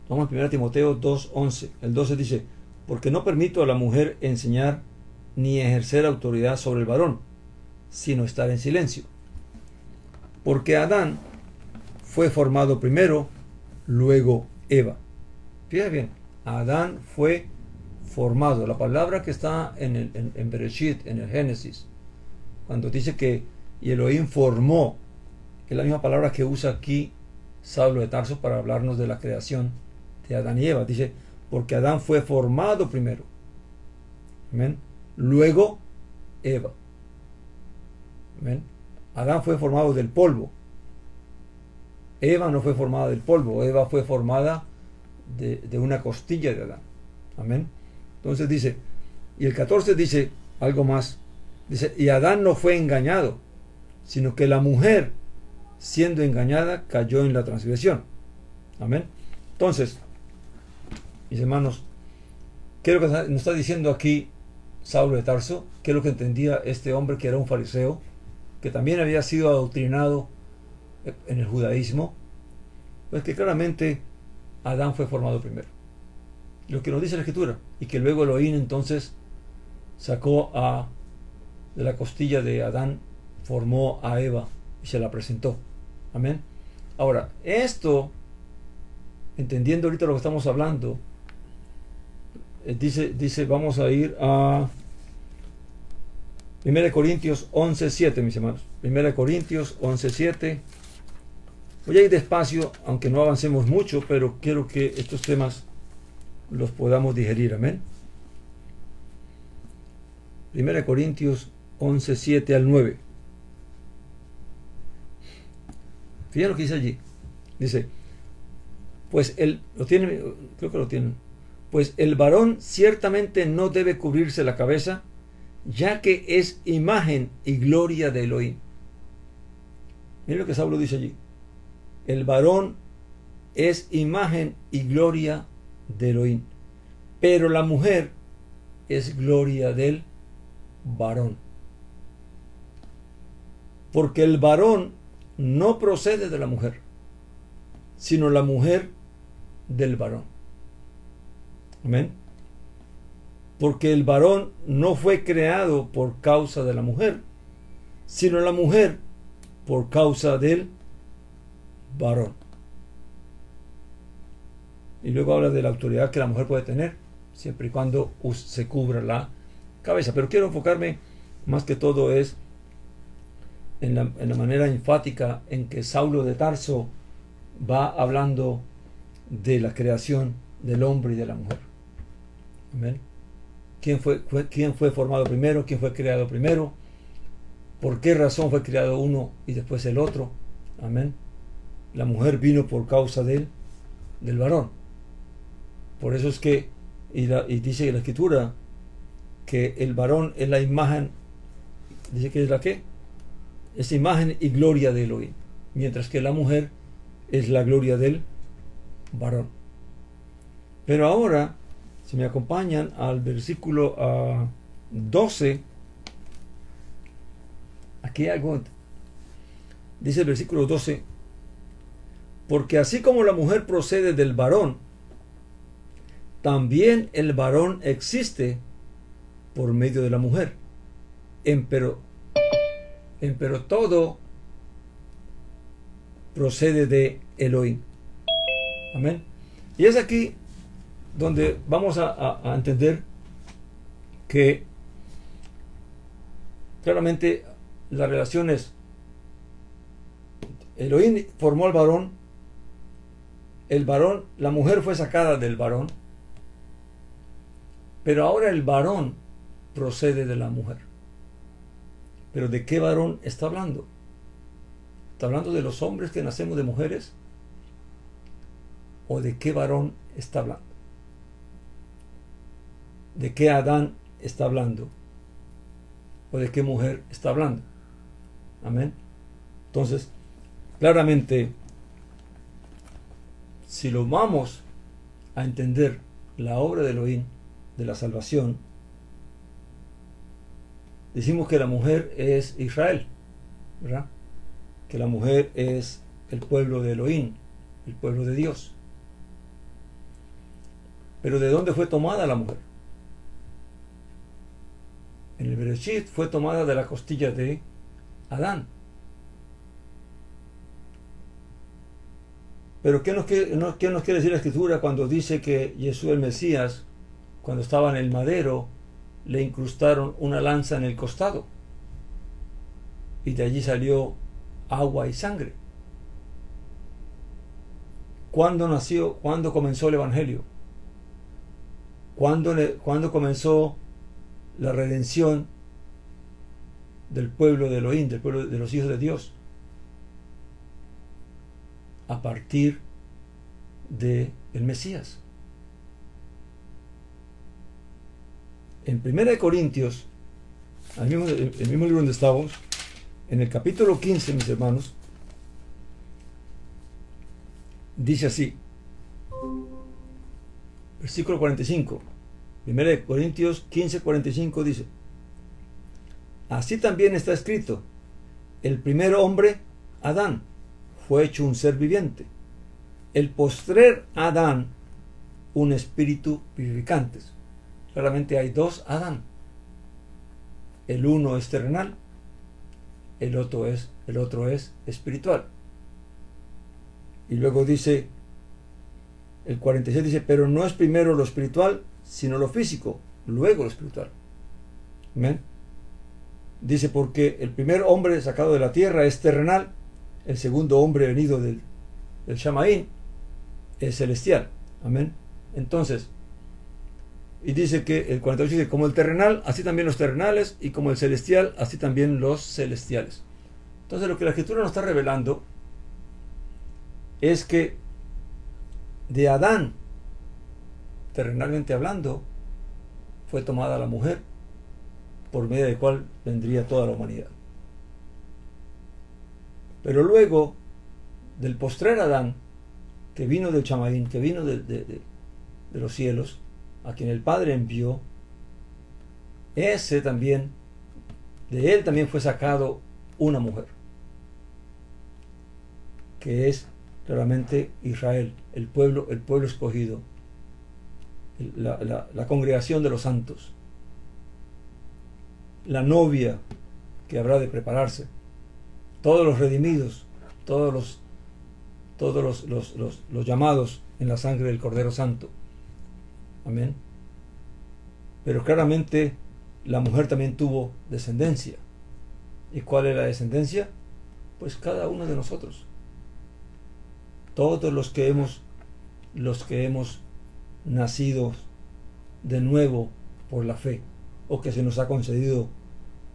Vamos a 1 Timoteo 2:11. El 12 dice, porque no permito a la mujer enseñar ni ejercer autoridad sobre el varón, sino estar en silencio. Porque Adán fue formado primero, luego Eva. Fíjate bien, Adán fue formado. La palabra que está en Bereshit, en el Génesis, cuando dice que y Elohim formó, es la misma palabra que usa aquí Saulo de Tarso para hablarnos de la creación de Adán y Eva. Dice, porque Adán fue formado primero, amén, luego Eva, amén. Adán fue formado del polvo, Eva no fue formada del polvo, Eva fue formada de una costilla de Adán, amén. Entonces dice, y el 14 dice algo más, dice, y Adán no fue engañado, sino que la mujer, siendo engañada, cayó en la transgresión, amén. Entonces, mis hermanos, ¿qué es lo que nos está diciendo aquí Saulo de Tarso? ¿Qué es lo que entendía este hombre que era un fariseo, que también había sido adoctrinado en el judaísmo? Pues que claramente Adán fue formado primero, lo que nos dice la Escritura, y que luego Elohim entonces sacó de la costilla de Adán, formó a Eva y se la presentó, amén. Ahora, esto, entendiendo ahorita lo que estamos hablando, dice, vamos a ir a 1 Corintios 11:7, mis hermanos. 1 Corintios 11:7. Voy a ir despacio, aunque no avancemos mucho, pero quiero que estos temas los podamos digerir, amén. 1 Corintios 11:7 al 9. Fíjense lo que dice allí. Dice, pues lo tienen, creo que lo tienen. Pues el varón ciertamente no debe cubrirse la cabeza, ya que es imagen y gloria de Elohim. Miren lo que Saulo dice allí. El varón es imagen y gloria de Elohim, pero la mujer es gloria del varón. Porque el varón no procede de la mujer, sino la mujer del varón. Amén. Porque el varón no fue creado por causa de la mujer, sino la mujer por causa del varón. Y luego habla de la autoridad que la mujer puede tener, siempre y cuando se cubra la cabeza. Pero quiero enfocarme más que todo es en la manera enfática en que Saulo de Tarso va hablando de la creación del hombre y de la mujer. Amén. ¿Quién fue formado primero? ¿Quién fue creado primero? ¿Por qué razón fue creado uno y después el otro? Amén. La mujer vino por causa del varón. Por eso es que, y dice la Escritura, que el varón es la imagen, dice que es la ¿qué? es imagen y gloria de Elohim, mientras que la mujer es la gloria del varón. Pero ahora, si me acompañan al versículo 12, aquí hay algo. Dice el versículo 12, porque así como la mujer procede del varón, también el varón existe por medio de la mujer. Empero todo procede de Elohim. Amén. Y es aquí donde vamos a entender que claramente la relación es Elohim formó al varón, la mujer fue sacada del varón, pero ahora el varón procede de la mujer. ¿Pero de qué varón está hablando? ¿Está hablando de los hombres que nacemos de mujeres? ¿O de qué varón está hablando? ¿De qué Adán está hablando? ¿O de qué mujer está hablando? Amén. Entonces, claramente, si lo vamos a entender la obra de Elohim, de la salvación, decimos que la mujer es Israel, ¿verdad? Que la mujer es el pueblo de Elohim, el pueblo de Dios. Pero ¿de dónde fue tomada la mujer? En el Bereshit fue tomada de la costilla de Adán. Pero ¿qué nos quiere decir la Escritura cuando dice que Jesús el Mesías, cuando estaba en el madero, le incrustaron una lanza en el costado y de allí salió agua y sangre? ¿Cuándo nació? ¿Cuándo comenzó el Evangelio? ¿Cuándo comenzó la redención del pueblo de Elohim, del pueblo de los hijos de Dios? A partir de el Mesías. En 1 Corintios, el mismo libro donde estamos, en el capítulo 15, mis hermanos, dice así, versículo 45, 1 Corintios 15, 45 dice, así también está escrito, el primer hombre, Adán, fue hecho un ser viviente, el postrer Adán, un espíritu vivificante. Claramente hay dos Adán. El uno es terrenal, el otro es espiritual. Y luego dice, el 46 dice, pero no es primero lo espiritual, sino lo físico, luego lo espiritual. ¿Amén? Dice, porque el primer hombre sacado de la tierra es terrenal, el segundo hombre venido del Shamaín es celestial. Amén. Entonces, y dice que el 48 dice, como el terrenal, así también los terrenales, y como el celestial, así también los celestiales. Entonces, lo que la Escritura nos está revelando es que de Adán, terrenalmente hablando, fue tomada la mujer, por medio de cual vendría toda la humanidad. Pero luego, del postrer Adán, que vino del Chamaín, que vino de los cielos, a quien el Padre envió, ese también, de él también fue sacado una mujer, que es claramente Israel, el pueblo escogido, la congregación de los santos, la novia que habrá de prepararse, todos los redimidos, todos los llamados en la sangre del Cordero Santo. Amén. Pero claramente la mujer también tuvo descendencia. ¿Y cuál es la descendencia? Pues cada uno de nosotros. Todos los que hemos nacido de nuevo por la fe, o que se nos ha concedido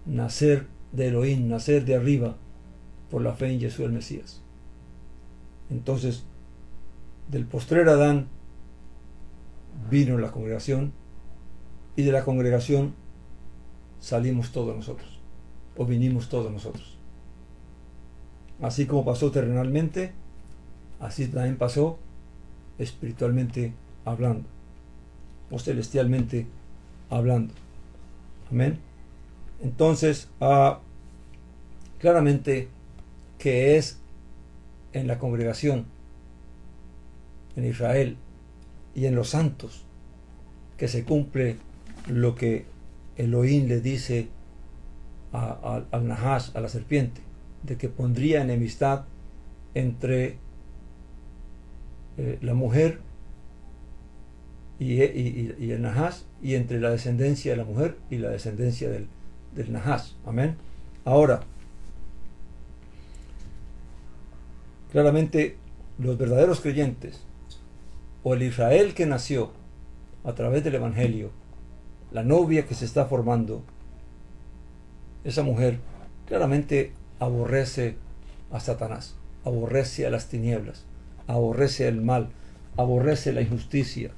nacer de Elohim, nacer de arriba por la fe en Jesús el Mesías. Entonces, del postrer Adán vino la congregación, y de la congregación salimos todos nosotros, o vinimos todos nosotros. Así como pasó terrenalmente, así también pasó espiritualmente hablando, o celestialmente hablando. Amén. Entonces, claramente que es en la congregación, en Israel y en los santos, que se cumple lo que Elohim le dice al Nahash, a la serpiente, de que pondría enemistad entre la mujer y el Nahash, y entre la descendencia de la mujer y la descendencia del Nahash. Amén. Ahora, claramente los verdaderos creyentes, o el Israel que nació a través del Evangelio, la novia que se está formando, esa mujer claramente aborrece a Satanás, aborrece a las tinieblas, aborrece el mal, aborrece la injusticia.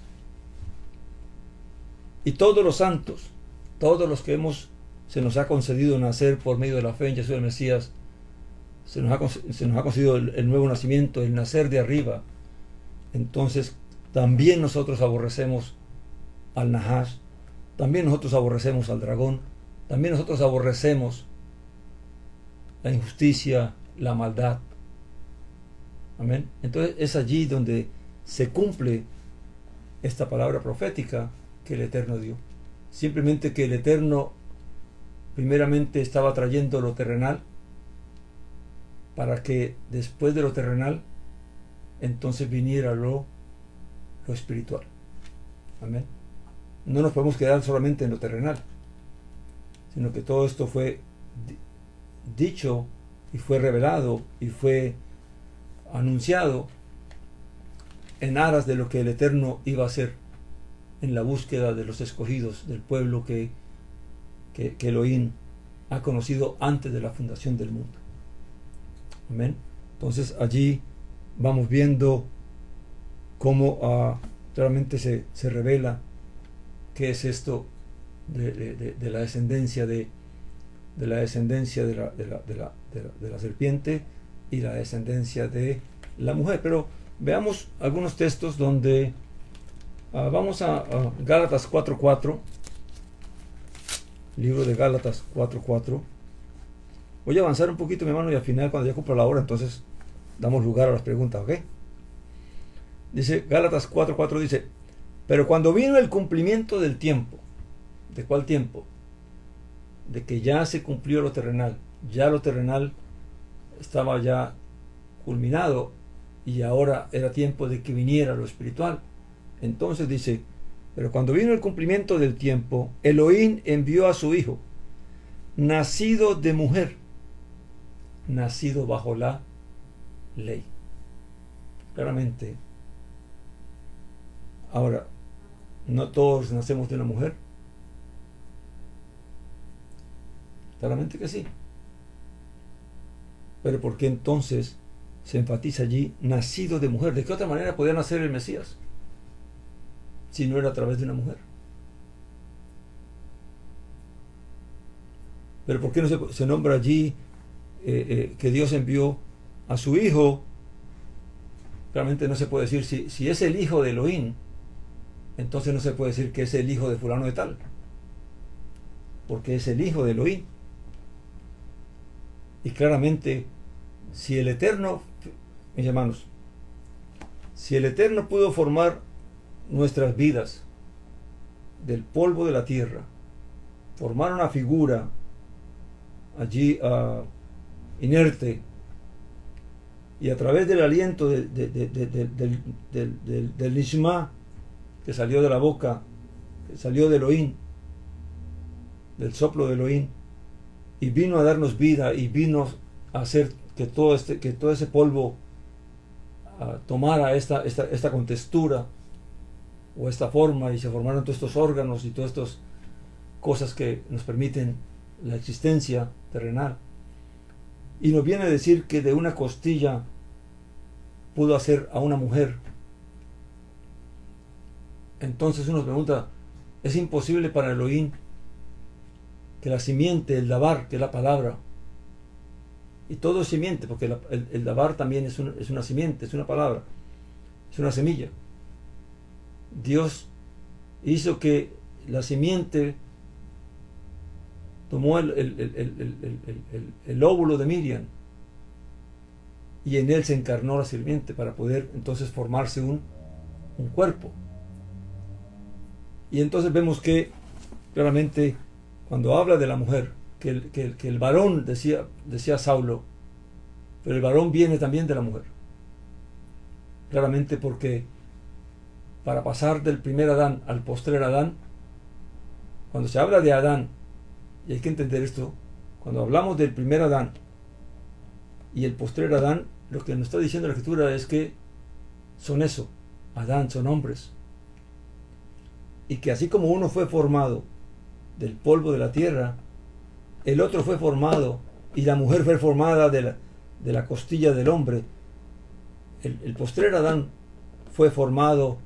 Y todos los santos, todos los que se nos ha concedido nacer por medio de la fe en Jesús el Mesías, se nos ha concedido el nuevo nacimiento, el nacer de arriba. Entonces también nosotros aborrecemos al Nahash, también nosotros aborrecemos al dragón, también nosotros aborrecemos la injusticia, la maldad. Amén. Entonces es allí donde se cumple esta palabra profética que el Eterno dio. Simplemente que el Eterno primeramente estaba trayendo lo terrenal, para que después de lo terrenal entonces viniera lo espiritual. Amén. No nos podemos quedar solamente en lo terrenal, sino que todo esto fue dicho y fue revelado y fue anunciado en aras de lo que el Eterno iba a hacer en la búsqueda de los escogidos del pueblo que Elohim ha conocido antes de la fundación del mundo. Amén. Entonces allí vamos viendo cómo claramente se revela qué es esto de la descendencia de la serpiente y la descendencia de la mujer. Pero veamos algunos textos donde vamos a Gálatas 4:4, libro de Gálatas 4:4. Voy a avanzar un poquito, mi hermano, y al final, cuando ya cumpla la hora, entonces damos lugar a las preguntas, ¿ok? Dice Gálatas 4:4, dice: pero cuando vino el cumplimiento del tiempo. ¿De cuál tiempo? De que ya se cumplió lo terrenal. Ya lo terrenal estaba ya culminado y ahora era tiempo de que viniera lo espiritual. Entonces dice: pero cuando vino el cumplimiento del tiempo, Elohim envió a su hijo, nacido de mujer, nacido bajo la ley. Claramente. Ahora, no todos nacemos de una mujer. Claramente que sí. Pero ¿por qué entonces se enfatiza allí nacido de mujer? ¿De qué otra manera podía nacer el Mesías si no era a través de una mujer? Pero ¿por qué no se nombra allí que Dios envió a su hijo? Claramente no se puede decir, si es el hijo de Elohim, entonces no se puede decir que es el hijo de fulano de tal, porque es el hijo de Elohim. Y claramente, si el Eterno, mis hermanos, si el Eterno pudo formar nuestras vidas del polvo de la tierra, formar una figura allí inerte, y a través del aliento del Nishma que salió de la boca, que salió de Elohim, del soplo de Elohim, y vino a darnos vida y vino a hacer que todo ese polvo tomara esta contextura o esta forma, y se formaron todos estos órganos y todas estas cosas que nos permiten la existencia terrenal. Y nos viene a decir que de una costilla pudo hacer a una mujer. Entonces uno se pregunta, ¿es imposible para Elohim que la simiente, el dabar, que es la palabra, Y todo es simiente, porque el dabar también es una simiente, es una palabra, es una semilla. Dios hizo que la simiente tomó el óvulo de Miriam y en él se encarnó la simiente para poder entonces formarse un cuerpo. Y entonces vemos que claramente cuando habla de la mujer, que el varón, decía Saulo, pero el varón viene también de la mujer. Claramente porque para pasar del primer Adán al postrer Adán, cuando se habla de Adán, y hay que entender esto, cuando hablamos del primer Adán y el postrer Adán, lo que nos está diciendo la Escritura es que son eso, Adán, son hombres. Y que así como uno fue formado del polvo de la tierra, el otro fue formado, y la mujer fue formada de la costilla del hombre. El postrer Adán fue formado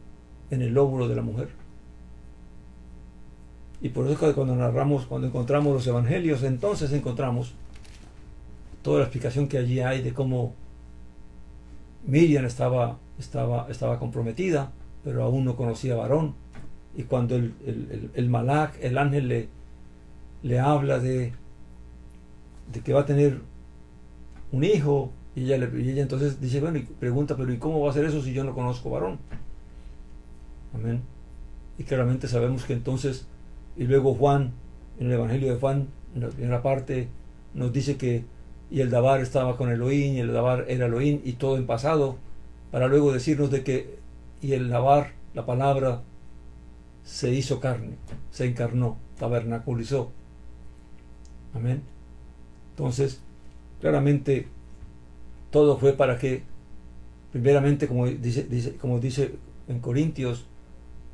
en el óvulo de la mujer. Y por eso cuando encontramos los evangelios, entonces encontramos toda la explicación que allí hay de cómo Miriam estaba comprometida, pero aún no conocía varón. Y cuando el Malach, el ángel, le habla de que va a tener un hijo, y ella entonces dice, bueno, y pregunta, pero ¿y cómo va a ser eso si yo no conozco varón? Amén. Y claramente sabemos que entonces, y luego Juan, en el Evangelio de Juan, en la primera parte, nos dice que y el Dabar estaba con Elohim, y el Dabar era Elohim, y todo en pasado, para luego decirnos de que y el Dabar, la palabra, se hizo carne, se encarnó, tabernaculizó. Amén. Entonces, claramente, todo fue para que, primeramente, como dice en Corintios,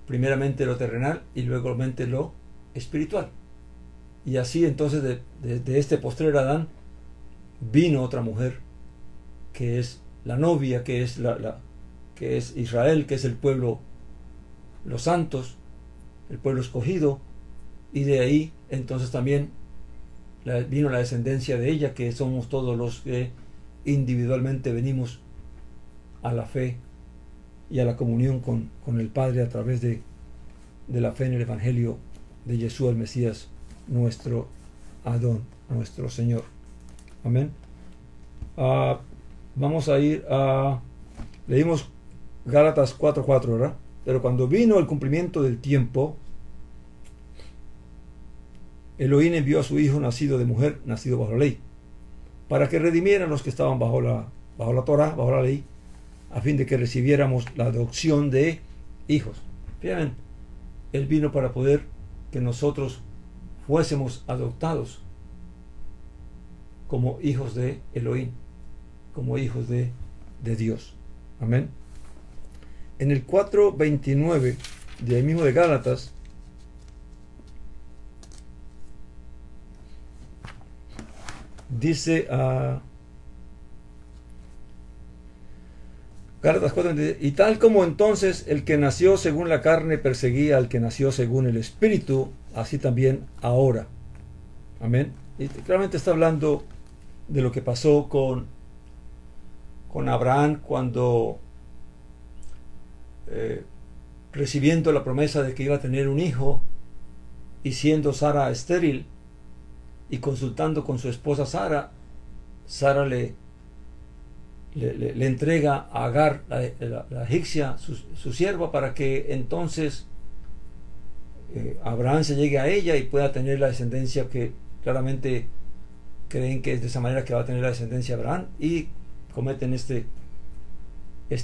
primeramente lo terrenal y luego lo espiritual. Y así entonces de este postrer Adán vino otra mujer, que es la novia, que es que es Israel, que es el pueblo, los santos, el pueblo escogido, y de ahí entonces también vino la descendencia de ella, que somos todos los que individualmente venimos a la fe y a la comunión con el Padre a través de la fe en el Evangelio de Yeshua el Mesías, nuestro Adón, nuestro Señor. Amén. Vamos a ir a... Leímos Gálatas 4:4, ¿verdad? Pero cuando vino el cumplimiento del tiempo, Elohim envió a su Hijo nacido de mujer, nacido bajo la ley, para que redimieran los que estaban bajo la Torah, bajo la ley, a fin de que recibiéramos la adopción de hijos. Fíjense, Él vino para poder que nosotros fuésemos adoptados como hijos de Elohim, como hijos de Dios. Amén. En el 4:29 de ahí mismo de Gálatas, dice Gálatas 4:29, y tal como entonces el que nació según la carne perseguía al que nació según el Espíritu, así también ahora. Amén. Y claramente está hablando de lo que pasó con Abraham cuando recibiendo la promesa de que iba a tener un hijo y siendo Sara estéril y consultando con su esposa Sara le entrega a Agar, la egipcia, su sierva, para que entonces Abraham se llegue a ella y pueda tener la descendencia que claramente creen que es de esa manera que va a tener la descendencia de Abraham, y cometen este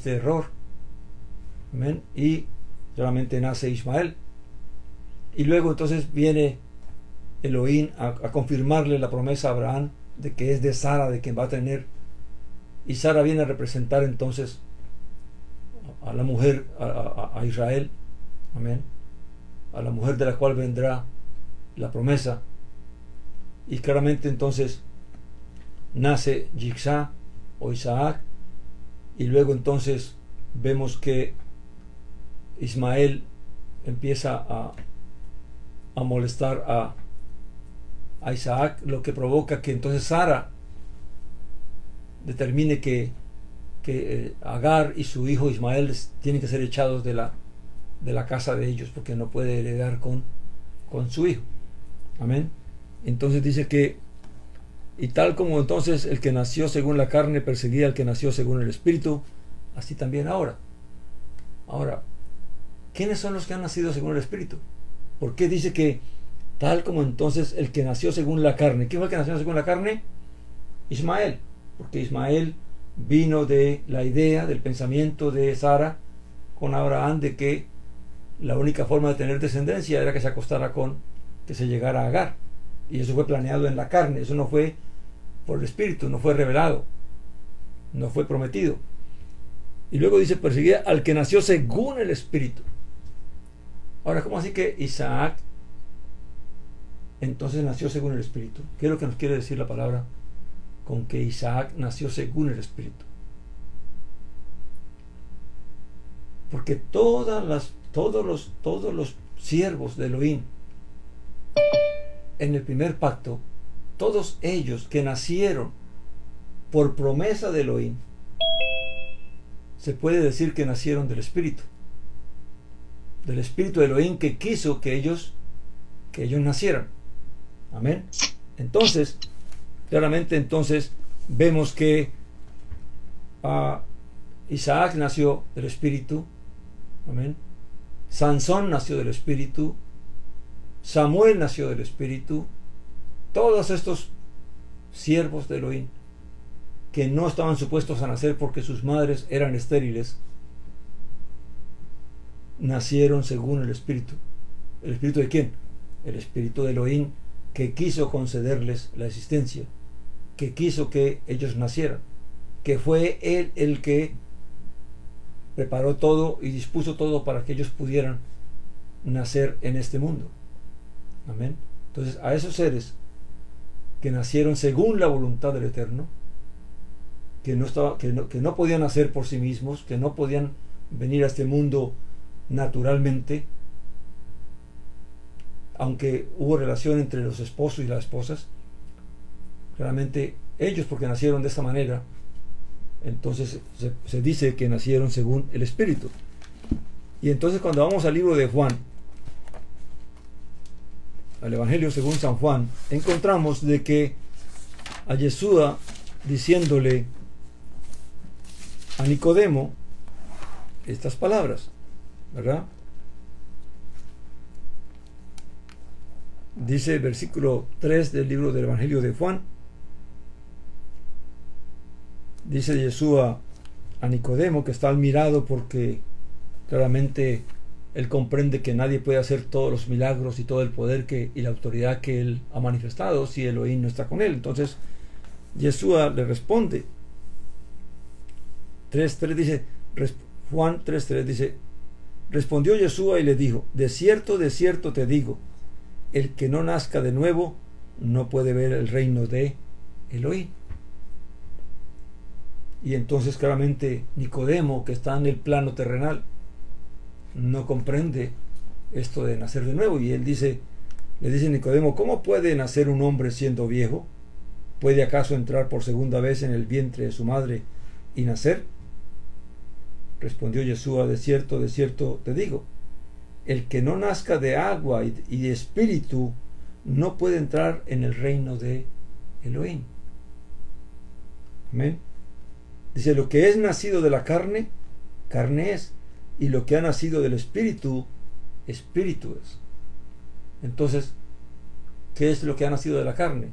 error. Amén. Y claramente nace Ismael, y luego entonces viene Elohim a confirmarle la promesa a Abraham de que es de Sara de quien va a tener, y Sara viene a representar entonces a la mujer, a Israel. Amén. A la mujer de la cual vendrá la promesa. Y claramente entonces nace Yitzhak o Isaac, y luego entonces vemos que Ismael empieza a molestar a Isaac, lo que provoca que entonces Sara determine que Agar y su hijo Ismael tienen que ser echados de la casa de ellos, porque no puede heredar con su hijo. Amén. Entonces dice que, y tal como entonces el que nació según la carne perseguía al que nació según el Espíritu, así también ahora. Ahora, ¿quiénes son los que han nacido según el Espíritu? ¿Por qué dice que tal como entonces el que nació según la carne? ¿Quién fue el que nació según la carne? Ismael, porque Ismael vino de la idea, del pensamiento de Sara con Abraham, de que la única forma de tener descendencia era que se acostara que se llegara a Agar. Y eso fue planeado en la carne, eso no fue por el Espíritu, no fue revelado, no fue prometido. Y luego dice, perseguía al que nació según el Espíritu. Ahora, ¿cómo así que Isaac entonces nació según el Espíritu? ¿Qué es lo que nos quiere decir la palabra con que Isaac nació según el Espíritu? Porque todos los siervos de Elohim en el primer pacto, todos ellos que nacieron por promesa de Elohim, se puede decir que nacieron del Espíritu de Elohim, que quiso que ellos nacieran. Amén. Entonces, claramente entonces vemos que Isaac nació del Espíritu. Amén. Sansón nació del Espíritu. Samuel nació del Espíritu. Todos estos siervos de Elohim que no estaban supuestos a nacer porque sus madres eran estériles, nacieron según el Espíritu. ¿El Espíritu de quién? El Espíritu de Elohim, que quiso concederles la existencia, que quiso que ellos nacieran, que fue Él el que preparó todo y dispuso todo para que ellos pudieran nacer en este mundo. Amén. Entonces, a esos seres que nacieron según la voluntad del Eterno, que no podían nacer por sí mismos, que no podían venir a este mundo naturalmente, aunque hubo relación entre los esposos y las esposas, claramente ellos, porque nacieron de esta manera, entonces se dice que nacieron según el Espíritu. Y entonces cuando vamos al libro de Juan, al Evangelio según San Juan, encontramos de que a Yeshua diciéndole a Nicodemo estas palabras, ¿verdad? Dice el versículo 3 del libro del Evangelio de Juan, dice Yeshua a Nicodemo, que está admirado porque claramente él comprende que nadie puede hacer todos los milagros y todo el poder y la autoridad que él ha manifestado si Elohim no está con él. Entonces Yeshua le responde. 3.3 dice, Juan 3.3 dice, respondió Yeshua y le dijo, de cierto te digo, el que no nazca de nuevo no puede ver el reino de Elohim. Y entonces claramente Nicodemo, que está en el plano terrenal, no comprende esto de nacer de nuevo. Y él le dice a Nicodemo, ¿cómo puede nacer un hombre siendo viejo? ¿Puede acaso entrar por segunda vez en el vientre de su madre y nacer? Respondió Yeshua, de cierto te digo, el que no nazca de agua y de espíritu no puede entrar en el reino de Elohim. Amén. Dice, lo que es nacido de la carne, carne es, y lo que ha nacido del espíritu, espíritu es. Entonces, ¿qué es lo que ha nacido de la carne?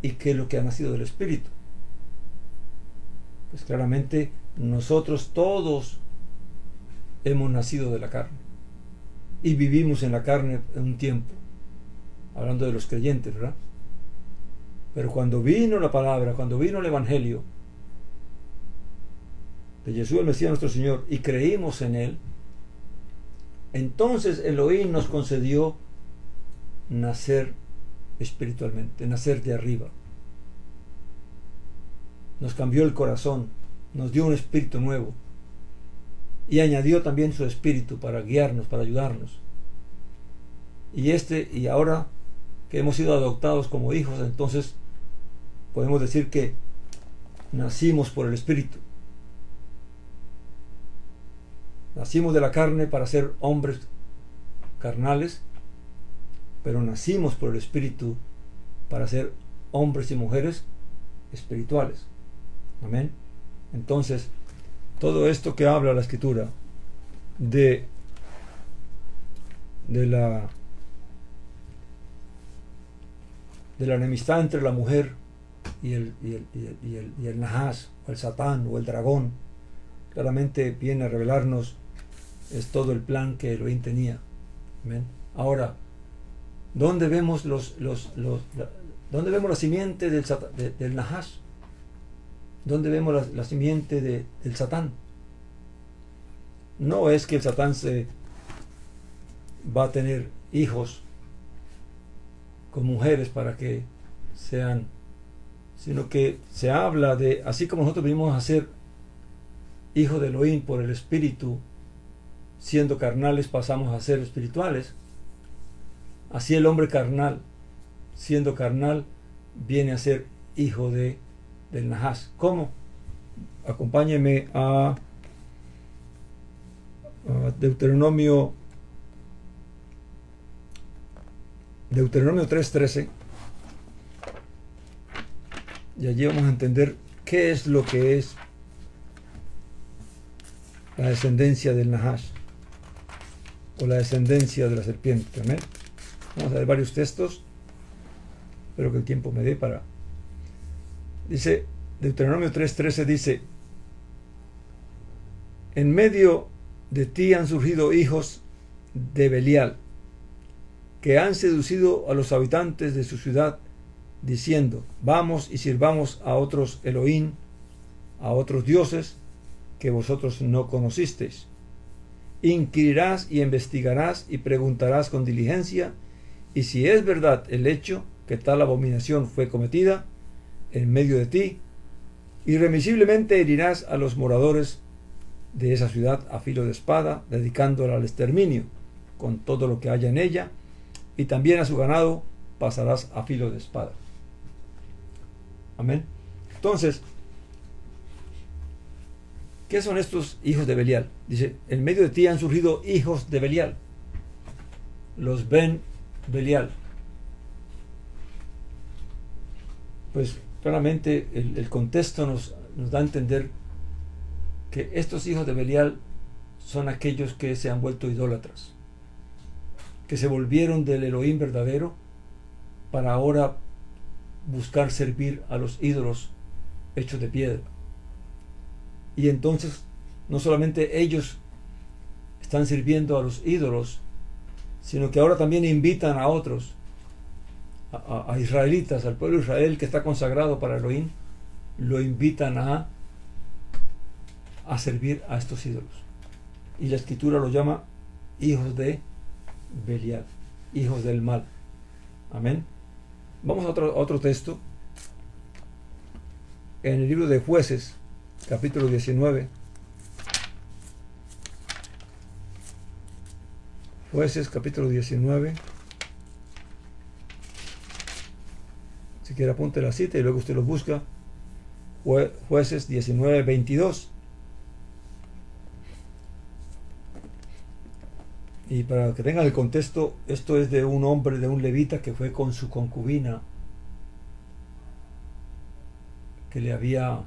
¿Y qué es lo que ha nacido del espíritu? Pues claramente nosotros todos hemos nacido de la carne y vivimos en la carne un tiempo, hablando de los creyentes, ¿verdad? Pero cuando vino la palabra, cuando vino el Evangelio de Jesús el Mesías nuestro Señor y creímos en Él, entonces Elohim nos concedió nacer espiritualmente, nacer de arriba. Nos cambió el corazón, nos dio un espíritu nuevo y añadió también su espíritu para guiarnos, para ayudarnos. Y ahora que hemos sido adoptados como hijos, entonces podemos decir que nacimos por el Espíritu. Nacimos de la carne para ser hombres carnales, pero nacimos por el Espíritu para ser hombres y mujeres espirituales. Amén. Entonces, todo esto que habla la Escritura de la enemistad entre la mujer y el Nahas, o el Satán, o el dragón, claramente viene a revelarnos es todo el plan que Elohim tenía. Amén. Ahora, ¿dónde vemos dónde vemos la simiente del Nahas? ¿Dónde vemos la simiente del Satán? No es que el Satán se va a tener hijos con mujeres para que sean, sino que se habla de, así como nosotros venimos a ser hijos de Elohim por el Espíritu, siendo carnales pasamos a ser espirituales, así el hombre carnal, siendo carnal, viene a ser hijo del Nahas. ¿Cómo? Acompáñeme a Deuteronomio 3:13, y allí vamos a entender qué es lo que es la descendencia del Nahas, o la descendencia de la serpiente. Amén. Vamos a ver varios textos, espero que el tiempo me dé para. Dice, Deuteronomio 3:13 dice: en medio de ti han surgido hijos de Belial, que han seducido a los habitantes de su ciudad, diciendo: vamos y sirvamos a otros Elohim, a otros dioses que vosotros no conocisteis. Inquirirás y investigarás y preguntarás con diligencia, y si es verdad el hecho que tal abominación fue cometida en medio de ti, irremisiblemente herirás a los moradores de esa ciudad a filo de espada, dedicándola al exterminio con todo lo que haya en ella, y también a su ganado pasarás a filo de espada. Amén. Entonces, ¿qué son estos hijos de Belial? Dice, en medio de ti han surgido hijos de Belial, los Ben Belial. Pues claramente el contexto nos da a entender que estos hijos de Belial son aquellos que se han vuelto idólatras, que se volvieron del Elohim verdadero para ahora buscar servir a los ídolos hechos de piedra. Y entonces no solamente ellos están sirviendo a los ídolos, sino que ahora también invitan a otros, a israelitas, al pueblo de Israel que está consagrado para Elohim, lo invitan a servir a estos ídolos. Y la Escritura lo llama hijos de Belial, hijos del mal. Amén. Vamos a otro texto. En el libro de Jueces, capítulo 19. Jueces, capítulo 19. Si quiere apunte la cita y luego usted lo busca. Jueces 19, 22. Y para que tengan el contexto, esto es de un hombre, de un levita que fue con su concubina, que le había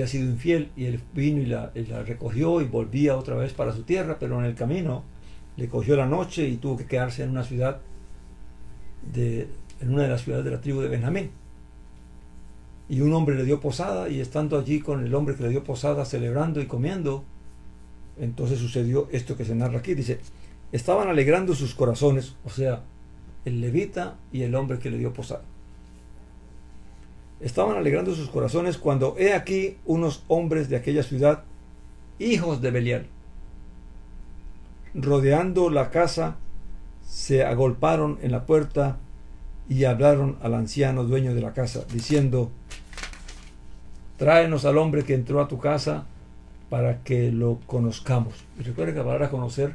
sido infiel, y él vino y la recogió y volvía otra vez para su tierra, pero en el camino le cogió la noche y tuvo que quedarse en una ciudad, en una de las ciudades de la tribu de Benjamín. Y un hombre le dio posada, y estando allí con el hombre que le dio posada, celebrando y comiendo, entonces sucedió esto que se narra aquí. Dice, estaban alegrando sus corazones, o sea, el levita y el hombre que le dio posada. Estaban alegrando sus corazones cuando he aquí unos hombres de aquella ciudad, hijos de Belial, rodeando la casa, se agolparon en la puerta y hablaron al anciano dueño de la casa, diciendo: tráenos al hombre que entró a tu casa para que lo conozcamos. Y recuerden que la palabra conocer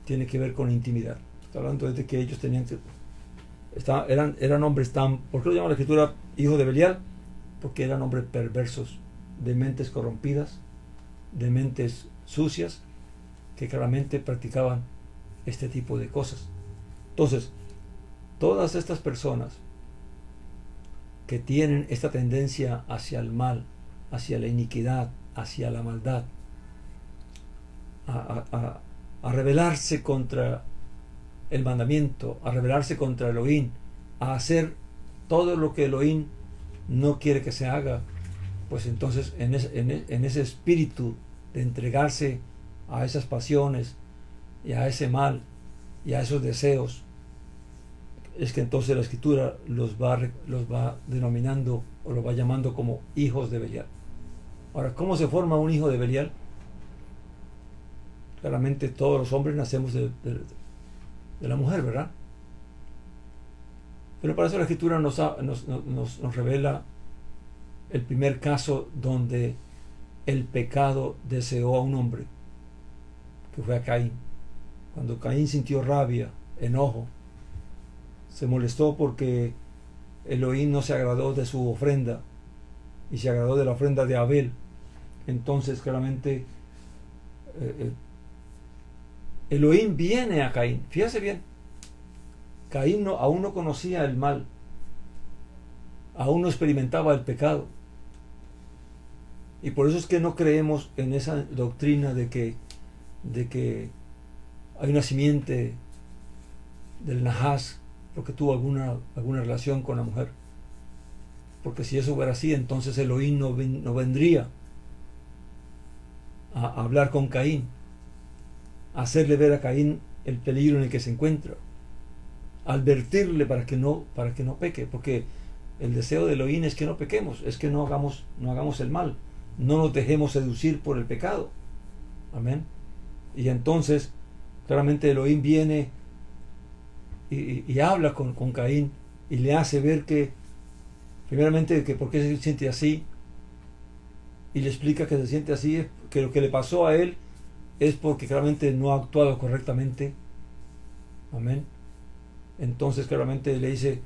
tiene que ver con intimidad. Está hablando de que ellos tenían que eran hombres tan, ¿por qué lo llama la Escritura hijos de Belial? porque eran hombres perversos, de mentes corrompidas, de mentes sucias, que claramente practicaban este tipo de cosas. Entonces, todas estas personas que tienen esta tendencia hacia el mal, hacia la iniquidad, hacia la maldad, a rebelarse contra el mandamiento, a rebelarse contra Elohim, a hacer todo lo que Elohim no quiere que se haga, pues entonces en ese espíritu de entregarse a esas pasiones y a ese mal y a esos deseos, es que entonces la Escritura los va denominando o los va llamando como hijos de Belial. Ahora, ¿cómo se forma un hijo de Belial? Claramente todos los hombres nacemos de la mujer, ¿verdad? Pero para eso la Escritura nos revela el primer caso donde el pecado deseó a un hombre, que fue a Caín. Cuando Caín sintió rabia, enojo, se molestó porque Elohim no se agradó de su ofrenda y se agradó de la ofrenda de Abel. Entonces claramente Elohim viene a Caín. Fíjese bien, Caín aún no conocía el mal, aún no experimentaba el pecado, y por eso es que no creemos en esa doctrina de que hay una simiente del Nahas porque tuvo alguna relación con la mujer. Porque si eso fuera así, entonces Elohim no vendría a hablar con Caín, a hacerle ver a Caín el peligro en el que se encuentra, a advertirle para que no peque, porque el deseo de Elohim es que no pequemos, es que no hagamos el mal, no nos dejemos seducir por el pecado. Amén. Y entonces claramente Elohim viene y habla con Caín y le hace ver que primeramente que por qué se siente así, y le explica que se siente así, que lo que le pasó a él es porque claramente no ha actuado correctamente. Amén. Entonces claramente le dice,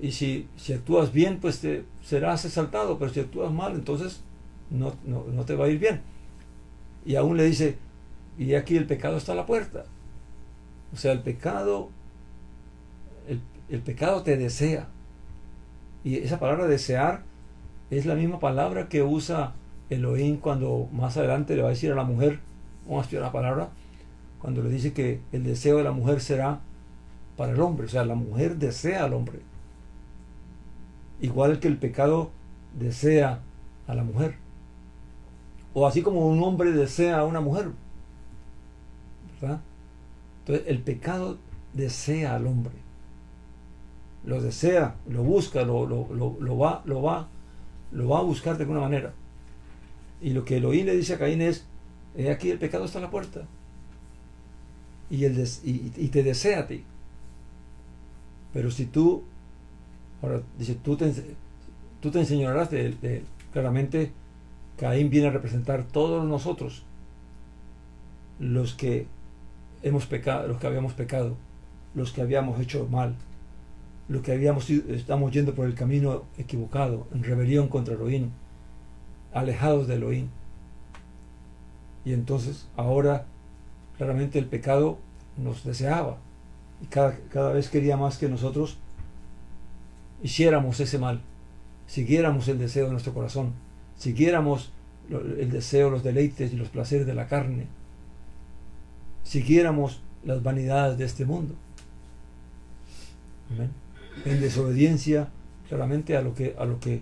y si actúas bien, pues serás exaltado, pero si actúas mal, entonces no te va a ir bien. Y aún le dice, y aquí el pecado está a la puerta. O sea, el pecado te desea. Y esa palabra desear es la misma palabra que usa Elohim cuando más adelante le va a decir a la mujer, vamos a estudiar la palabra, cuando le dice que el deseo de la mujer será para el hombre. O sea, la mujer desea al hombre, igual que el pecado desea a la mujer, o así como un hombre desea a una mujer, ¿verdad? Entonces el pecado desea al hombre, lo desea, lo busca, lo va a buscar de alguna manera. Y lo que Elohim le dice a Caín es, aquí el pecado está a la puerta y te desea a ti. Pero si tú, ahora dice, tú te enseñarás de él. Claramente Caín viene a representar todos nosotros los que hemos pecado, los que habíamos pecado, los que habíamos hecho mal, los que estamos yendo por el camino equivocado, en rebelión contra Elohim, alejados de Elohim. Y entonces ahora claramente el pecado nos deseaba y cada vez quería más que nosotros hiciéramos ese mal, siguiéramos el deseo de nuestro corazón, siguiéramos el deseo, los deleites y los placeres de la carne, siguiéramos las vanidades de este mundo. Amén. En desobediencia claramente a lo que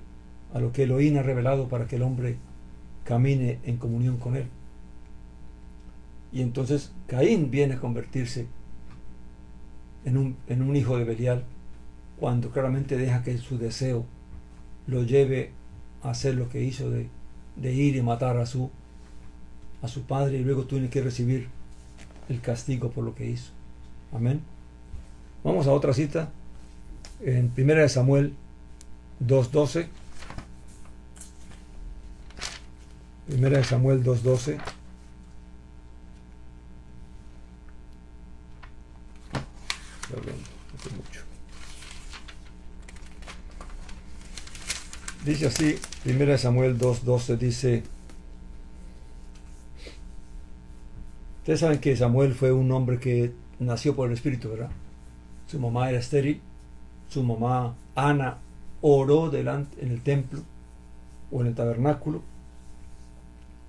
Elohim ha revelado para que el hombre camine en comunión con él. Y entonces Caín viene a convertirse en un hijo de Belial, cuando claramente deja que su deseo lo lleve a hacer lo que hizo de ir y matar a su padre, y luego tiene que recibir el castigo por lo que hizo. Amén. Vamos a otra cita en 1 Samuel 2:12. 1 Samuel 2:12. Perdón, no sé mucho. Dice así, 1 Samuel 2:12 dice, ustedes saben que Samuel fue un hombre que nació por el Espíritu, ¿verdad? Su mamá era estéril, su mamá Ana oró delante en el templo o en el tabernáculo,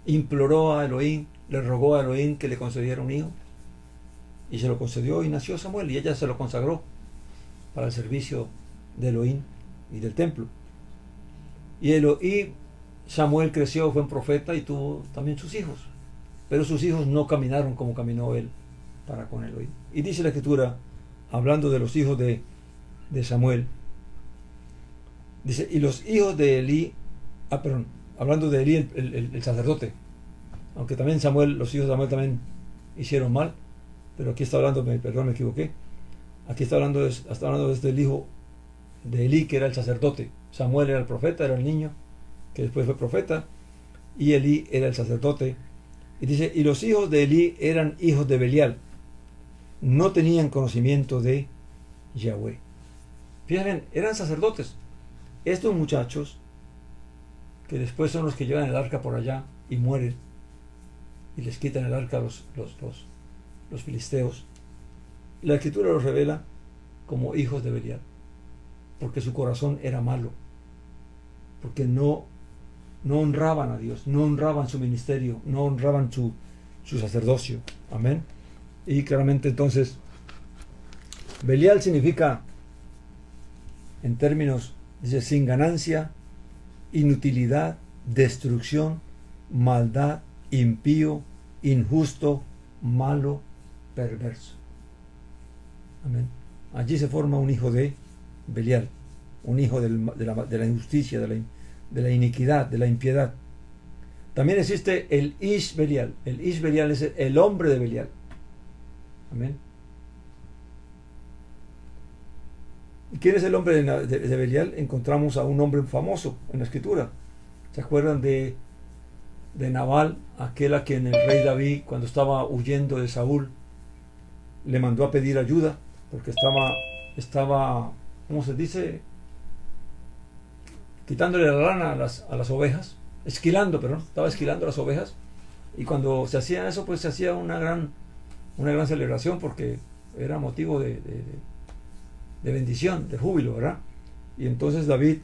imploró a Elohim, le rogó a Elohim que le concediera un hijo, y se lo concedió y nació Samuel, y ella se lo consagró para el servicio de Elohim y del templo. Y Samuel creció, fue un profeta y tuvo también sus hijos, pero sus hijos no caminaron como caminó él para con Elohim. Y dice la Escritura, hablando de los hijos de Samuel, dice, y los hijos de Elí, hablando de Elí el sacerdote, aunque también los hijos de Samuel también hicieron mal, pero aquí está hablando, perdón, me equivoqué, aquí está hablando desde el hijo de Elí, que era el sacerdote. Samuel era el profeta, era el niño, que después fue profeta, y Elí era el sacerdote. Y dice, y los hijos de Elí eran hijos de Belial, no tenían conocimiento de Yahweh. Fíjense, eran sacerdotes. Estos muchachos, que después son los que llevan el arca por allá y mueren, y les quitan el arca a los filisteos, la Escritura los revela como hijos de Belial, porque su corazón era malo, porque no honraban a Dios, no honraban su ministerio, no honraban su sacerdocio. Amén. Y claramente entonces Belial significa, en términos, dice, sin ganancia, inutilidad, destrucción, maldad, impío, injusto, malo, perverso. Amén. Allí se forma un hijo de Belial, un hijo de la injusticia, de la iniquidad, de la impiedad. También existe el Ish Belial. El Ish Belial es el hombre de Belial. Amén. ¿Y quién es el hombre de Belial? Encontramos a un hombre famoso en la Escritura. ¿Se acuerdan de Nabal, aquel a quien el rey David, cuando estaba huyendo de Saúl, le mandó a pedir ayuda porque estaba, ¿cómo se dice? Quitándole la lana a las ovejas, estaba esquilando las ovejas, y cuando se hacía eso, pues se hacía una gran celebración, porque era motivo de bendición, de júbilo, ¿verdad? Y entonces David,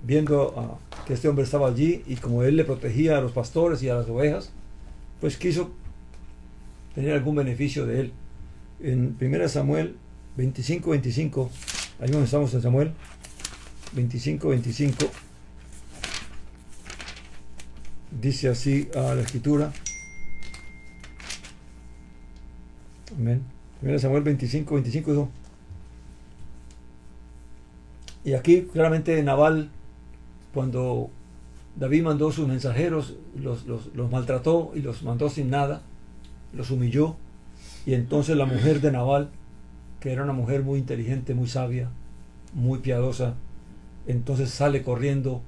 viendo que este hombre estaba allí, y como él le protegía a los pastores y a las ovejas, pues quiso tener algún beneficio de él. En 1 Samuel 25:25, ahí donde estamos en Samuel 25:25, dice así a la Escritura. Amén. 1 Samuel 25:25 dijo, y aquí claramente Nabal, cuando David mandó sus mensajeros, los maltrató y los mandó sin nada, los humilló, y entonces la mujer de Nabal, que era una mujer muy inteligente, muy sabia, muy piadosa, entonces sale corriendo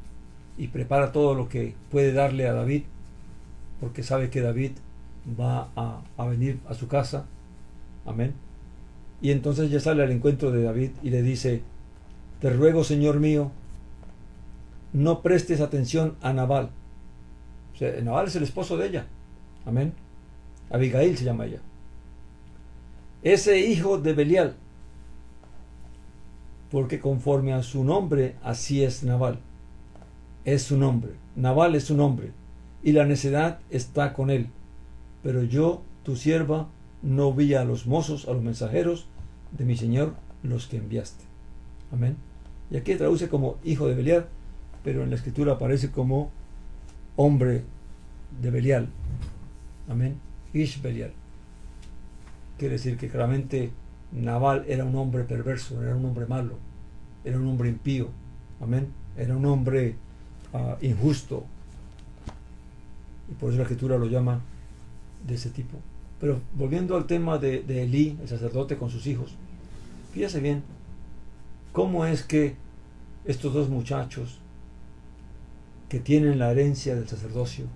y prepara todo lo que puede darle a David, porque sabe que David va a venir a su casa. Amén. Y entonces ella sale al encuentro de David y le dice, te ruego, Señor mío, no prestes atención a Nabal. O sea, Nabal es el esposo de ella. Amén. Abigail se llama ella. Ese hijo de Belial, porque conforme a su nombre, así es Nabal. Es su nombre. Nabal es su nombre, y la necedad está con él. Pero yo, tu sierva, no vi a los mozos, a los mensajeros de mi Señor, los que enviaste. Amén. Y aquí traduce como hijo de Belial, pero en la Escritura aparece como hombre de Belial. Amén. Ish Belial. Quiere decir que claramente Nabal era un hombre perverso, era un hombre malo, era un hombre impío. Amén. Era un hombre injusto. Y por eso la Escritura lo llama de ese tipo. Pero volviendo al tema de Elí, el sacerdote con sus hijos, fíjese bien cómo es que estos dos muchachos que tienen la herencia del sacerdocio,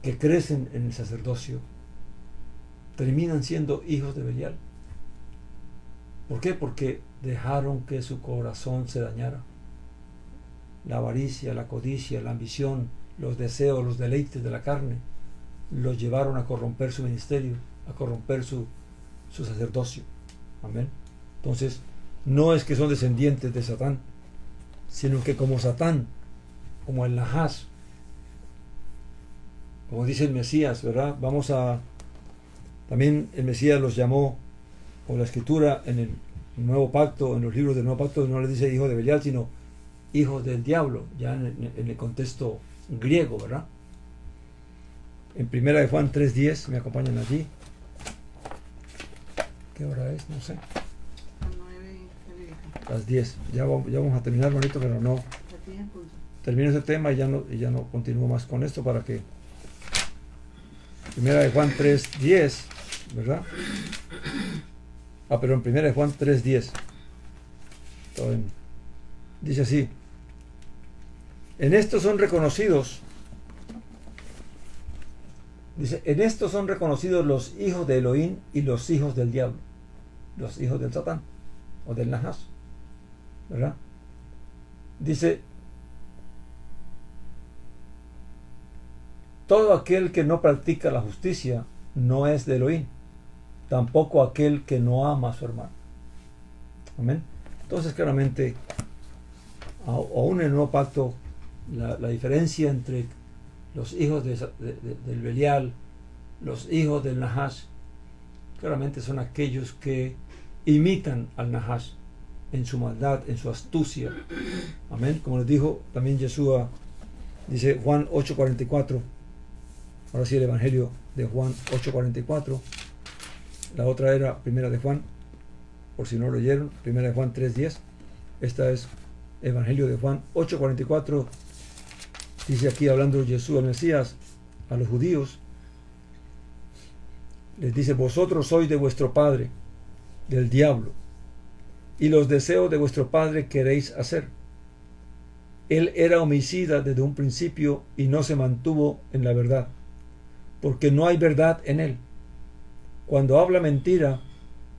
que crecen en el sacerdocio, terminan siendo hijos de Belial. ¿Por qué? Porque dejaron que su corazón se dañara. la avaricia, la codicia, la ambición, los deseos, los deleites de la carne, los llevaron a corromper su ministerio, a corromper su sacerdocio. Amén. Entonces, no es que son descendientes de Satán, sino que como Satán, como el Nahas, como dice el Mesías, ¿verdad? También el Mesías los llamó, o la Escritura en el Nuevo Pacto, en los libros del Nuevo Pacto, no les dice hijo de Belial, sino hijos del diablo, ya en el contexto griego, ¿verdad? En 1 de Juan 3:10, me acompañan allí. ¿Qué hora es? No sé. Las 9 y Las 10. Ya vamos a terminar, bonito, pero no. las 10 en punto. Termino ese tema y ya no continúo más con esto para que... 1 de Juan 3:10, ¿verdad? Pero en 1 de Juan 3:10. Dice así. En esto son reconocidos. Dice, en esto son reconocidos los hijos de Elohim y los hijos del diablo. Los hijos del Satán o del Nahas, ¿verdad? Dice, todo aquel que no practica la justicia no es de Elohim, tampoco aquel que no ama a su hermano. Amén. Entonces, claramente, aún en el nuevo pacto, la diferencia entre los hijos del Belial, los hijos del Nahash, claramente son aquellos que imitan al Nahash en su maldad, en su astucia. Amén. Como les dijo también Yeshua, dice Juan 8:44. Ahora sí el Evangelio de Juan 8:44. La otra era Primera de Juan, por si no lo leyeron, Primera de Juan 3:10. Esta es Evangelio de Juan 8:44. Dice aquí, hablando Jesús el Mesías a los judíos, les dice: vosotros sois de vuestro padre, del diablo, y los deseos de vuestro padre queréis hacer. Él era homicida desde un principio y no se mantuvo en la verdad, porque no hay verdad en él. Cuando habla mentira,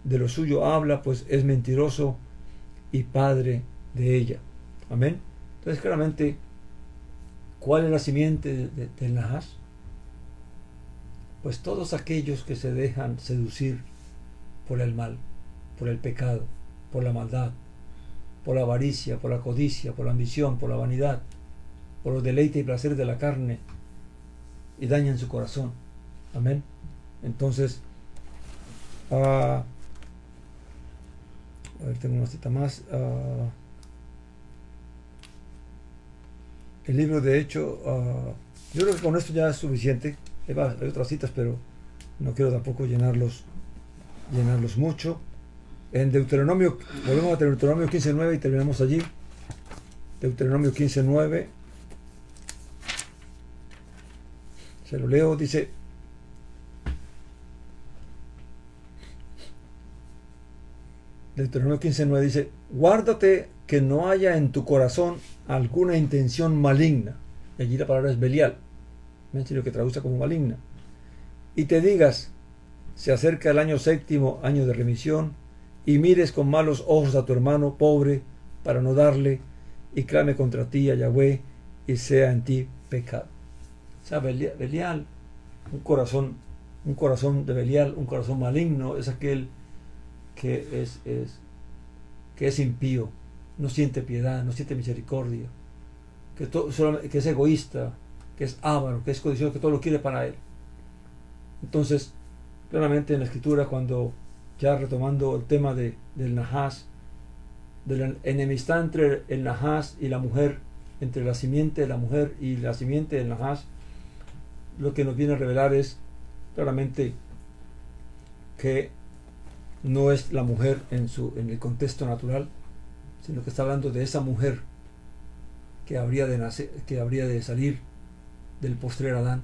de lo suyo habla, pues es mentiroso y padre de ella. Amén. Entonces, claramente, ¿cuál es la simiente del Nahash? Pues todos aquellos que se dejan seducir por el mal, por el pecado, por la maldad, por la avaricia, por la codicia, por la ambición, por la vanidad, por los deleites y placeres de la carne, y dañan su corazón. Amén. Entonces, a ver, tengo una cita más. El libro de Hechos, yo creo que con esto ya es suficiente. Hay otras citas, pero no quiero tampoco llenarlos mucho. En Deuteronomio, volvemos a Deuteronomio 15:9 y terminamos allí. Deuteronomio 15:9. Se lo leo, dice: Deuteronomio 15:9 dice: guárdate que no haya en tu corazón alguna intención maligna. Y allí la palabra es Belial, lo que traduce como maligna. Y te digas: se acerca el año séptimo, año de remisión, y mires con malos ojos a tu hermano pobre para no darle, y clame contra ti a Yahweh, y sea en ti pecado. O sea, Belial, un corazón de Belial, un corazón maligno, es aquel que es impío, no siente piedad, no siente misericordia, que es egoísta, que es avaro, que es codicioso, que todo lo quiere para él. Entonces, claramente en la Escritura, cuando ya retomando el tema del Nahash, de la enemistad entre el Nahash y la mujer, entre la simiente de la mujer y la simiente del Nahash, lo que nos viene a revelar es claramente que no es la mujer en el contexto natural, sino que está hablando de esa mujer que habría de salir del postrer Adán,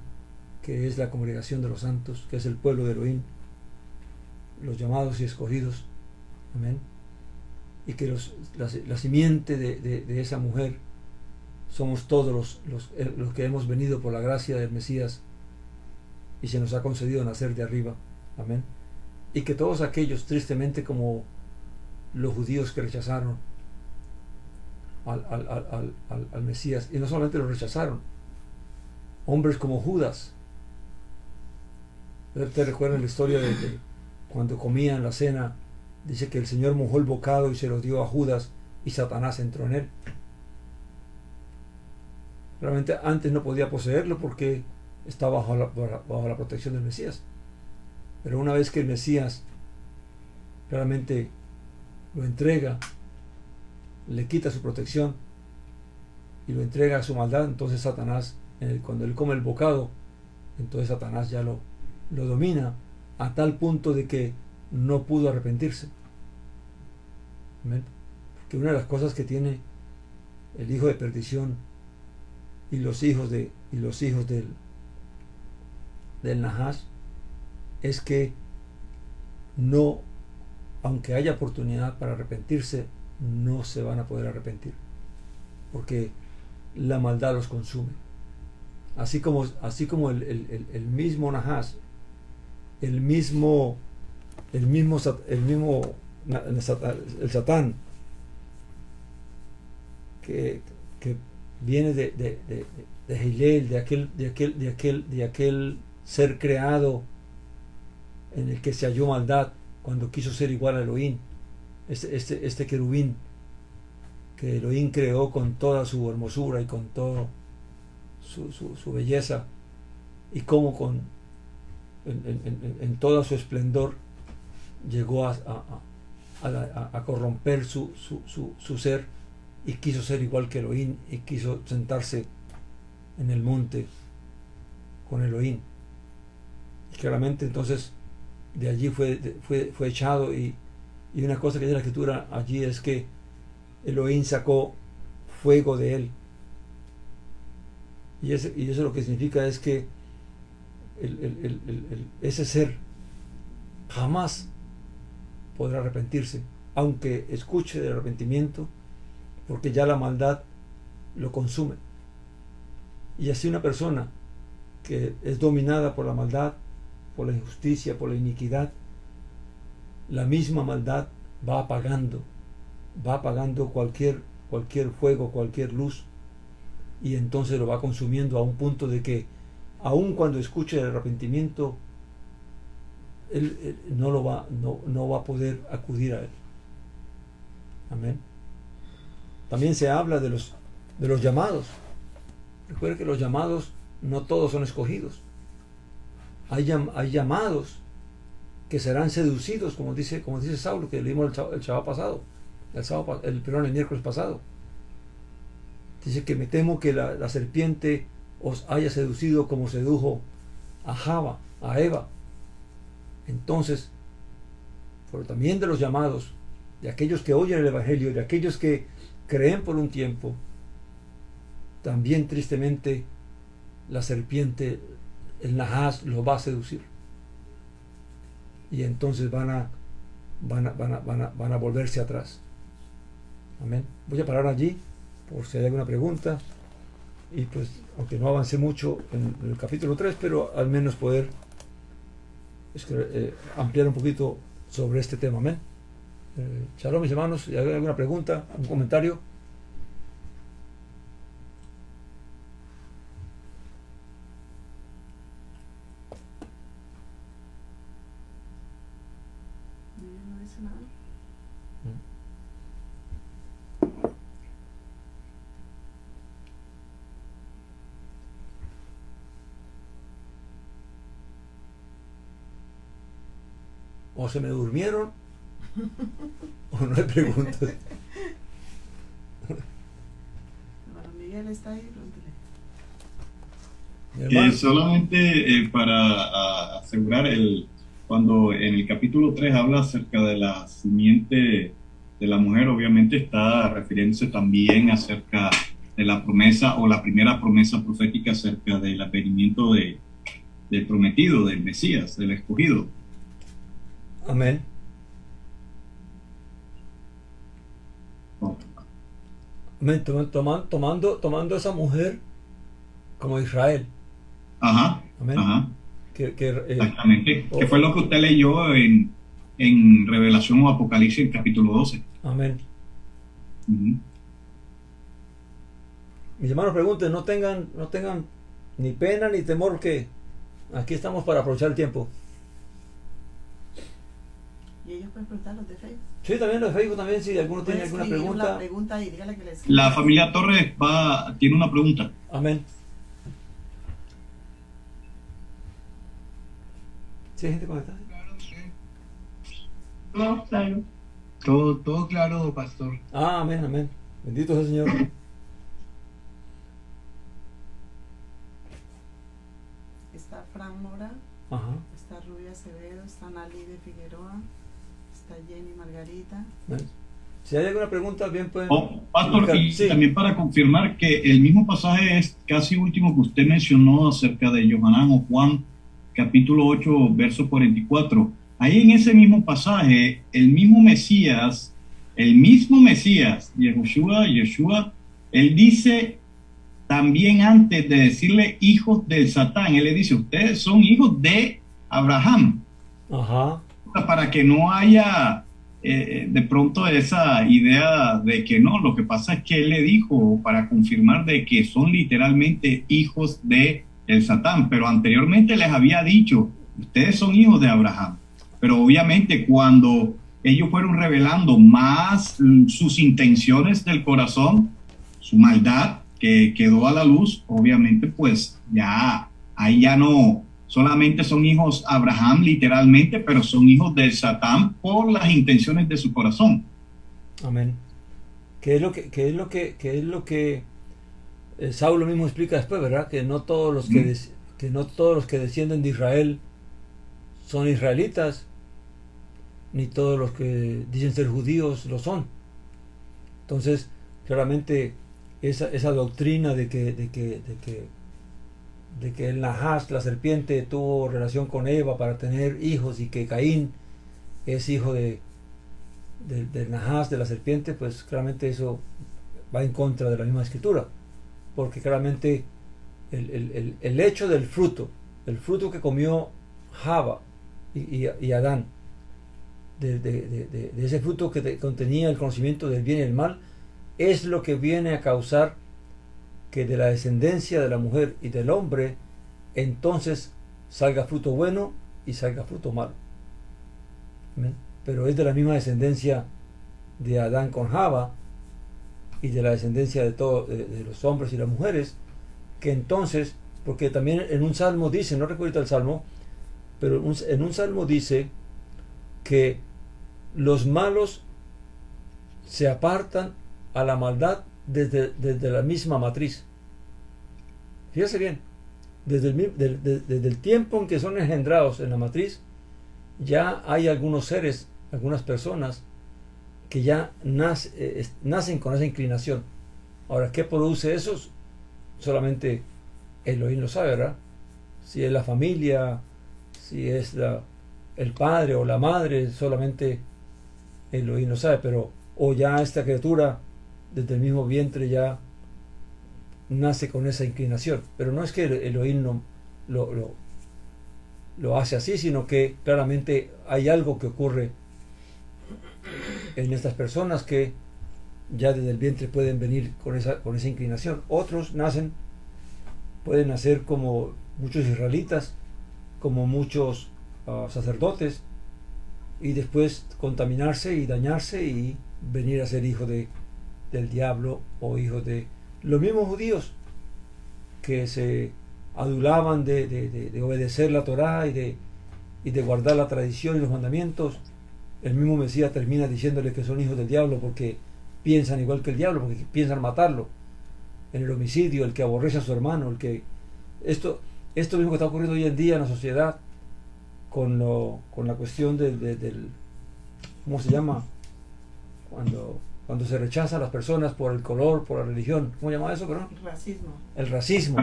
que es la congregación de los santos, que es el pueblo de Elohim, los llamados y escogidos. Amén. Y que la simiente de esa mujer somos todos los que hemos venido por la gracia del Mesías y se nos ha concedido nacer de arriba. Amén. Y que todos aquellos, tristemente, como los judíos que rechazaron al Mesías. Y no solamente lo rechazaron, hombres como Judas. ¿Ustedes recuerdan la historia de cuando comían la cena? Dice que el Señor mojó el bocado y se lo dio a Judas y Satanás entró en él. Realmente antes no podía poseerlo porque estaba bajo la protección del Mesías. Pero una vez que el Mesías realmente lo entrega, le quita su protección y lo entrega a su maldad, entonces Satanás, cuando él come el bocado, entonces Satanás ya lo domina a tal punto de que no pudo arrepentirse. Amén. Porque una de las cosas que tiene el hijo de perdición y los hijos del Nahash es que no, aunque haya oportunidad para arrepentirse, no se van a poder arrepentir, porque la maldad los consume. Así como el mismo Nahash, el Satán, que viene de Hillel, de aquel ser creado en el que se halló maldad cuando quiso ser igual a Elohim, este querubín que Elohim creó con toda su hermosura y con toda su belleza, y cómo en todo su esplendor llegó a corromper su ser y quiso ser igual que Elohim y quiso sentarse en el monte con Elohim. Y claramente entonces de allí fue echado, y una cosa que dice la escritura allí es que Elohim sacó fuego de él, y eso lo que significa es que ese ser jamás podrá arrepentirse, aunque escuche del arrepentimiento, porque ya la maldad lo consume. Y así una persona que es dominada por la maldad, por la injusticia, por la iniquidad, la misma maldad va apagando cualquier fuego, cualquier luz, y entonces lo va consumiendo a un punto de que aun cuando escuche el arrepentimiento, él no va a poder acudir a él. Amén. También se habla de los llamados. Recuerden que los llamados no todos son escogidos. Hay llamados que serán seducidos, como dice Saulo, que leímos el miércoles pasado. Dice que me temo que la serpiente os haya seducido como sedujo a Java, a Eva. Entonces, pero también de los llamados, de aquellos que oyen el Evangelio, de aquellos que creen por un tiempo, también tristemente la serpiente, el Nahash, los va a seducir, y entonces van a volverse atrás. Amén. Voy a parar allí por si hay alguna pregunta, y pues aunque no avancé mucho en el capítulo 3, pero al menos poder ampliar un poquito sobre este tema. Amén. Shalom, mis hermanos. ¿Hay alguna pregunta, un comentario? No dice nada. O se me durmieron o no hay preguntas. Hermano Miguel está ahí, pregúntale. Mi hermano. Solamente para asegurar, cuando en el capítulo 3 habla acerca de la simiente de la mujer, obviamente está refiriéndose también acerca de la promesa, o la primera promesa profética acerca del advenimiento del prometido, del Mesías, del escogido. Amén. Amén. Tomando esa mujer como Israel. Ajá. Amén. Ajá. Exactamente. Que fue lo que usted leyó en Revelación o Apocalipsis, capítulo 12. Amén. Uh-huh. Mis hermanos pregunten, no tengan ni pena ni temor, que aquí estamos para aprovechar el tiempo. Y ellos pueden preguntar los de Facebook. Sí, también los de Facebook también, si alguno tiene Pueden alguna escribir pregunta. la pregunta ahí, dígale que les La familia Torres tiene una pregunta. Amén. ¿Sí hay gente conectada? No, claro. Todo claro, pastor. Ah, amén, amén. Bendito sea el Señor. Está Fran Mora, Ajá. está Rubia Acevedo, está Nali de Figueroa, está Jenny Margarita. Amén. Si hay alguna pregunta, bien pueden... Pastor, y Sí. también para confirmar que el mismo pasaje es casi último que usted mencionó acerca de Yohanan o Juan, capítulo 8, verso 44. Ahí en ese mismo pasaje, el mismo Mesías, Yeshua, él dice también, antes de decirle hijos del Satán, él le dice, ustedes son hijos de Abraham. Ajá. Para que no haya de pronto esa idea de que no, lo que pasa es que él le dijo para confirmar de que son literalmente hijos de el Satán, pero anteriormente les había dicho, ustedes son hijos de Abraham. Pero obviamente cuando ellos fueron revelando más sus intenciones del corazón, su maldad que quedó a la luz, obviamente pues ya ahí ya no solamente son hijos Abraham literalmente, pero son hijos del Satán por las intenciones de su corazón. Amén. ¿Qué es lo que Saulo mismo explica después, verdad? Que no todos los que no todos los que descienden de Israel son israelitas, ni todos los que dicen ser judíos lo son. Entonces, claramente esa doctrina de que el Nahas, la serpiente, tuvo relación con Eva para tener hijos, y que Caín es hijo del Nahas, de la serpiente, pues claramente eso va en contra de la misma escritura, porque claramente el hecho del fruto, el fruto que comió Java y Adán, de ese fruto que contenía el conocimiento del bien y el mal, es lo que viene a causar que de la descendencia de la mujer y del hombre entonces salga fruto bueno y salga fruto malo. ¿Amén? Pero es de la misma descendencia de Adán con Java y de la descendencia de los hombres y las mujeres, que entonces, porque también en un salmo dice, no recuerdo ahorita el salmo, pero en un salmo dice que los malos se apartan a la maldad desde la misma matriz. Fíjese bien, desde el tiempo en que son engendrados en la matriz, ya hay algunos seres, algunas personas que ya nacen con esa inclinación. Ahora, ¿qué produce eso? Solamente Elohim lo sabe, ¿verdad? Si es la familia, si es el padre o la madre, solamente Elohim lo sabe, pero o ya esta criatura desde el mismo vientre ya nace con esa inclinación. Pero no es que Elohim no lo hace así, sino que claramente hay algo que ocurre en estas personas que ya desde el vientre pueden venir con esa inclinación. Otros pueden nacer como muchos israelitas, como muchos sacerdotes, y después contaminarse y dañarse y venir a ser hijo del diablo o hijo de los mismos judíos que se adulaban de obedecer la Torá y de guardar la tradición y los mandamientos. El mismo Mesías termina diciéndole que son hijos del diablo porque piensan igual que el diablo, porque piensan matarlo. En el homicidio, el que aborrece a su hermano, esto mismo que está ocurriendo hoy en día en la sociedad con la cuestión del ¿cómo se llama? Cuando se rechaza a las personas por el color, por la religión. ¿Cómo se llama eso, perdón? Racismo. El racismo.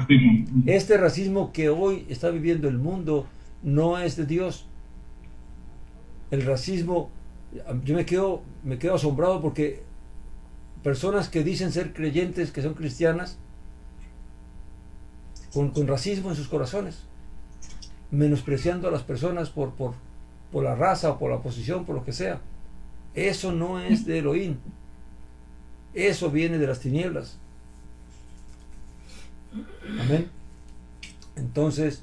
Este racismo que hoy está viviendo el mundo no es de Dios. El racismo, yo me quedo asombrado porque personas que dicen ser creyentes, que son cristianas, con racismo en sus corazones, menospreciando a las personas por la raza o por la posición, por lo que sea. Eso no es de Elohim. Eso viene de las tinieblas. Amén. Entonces,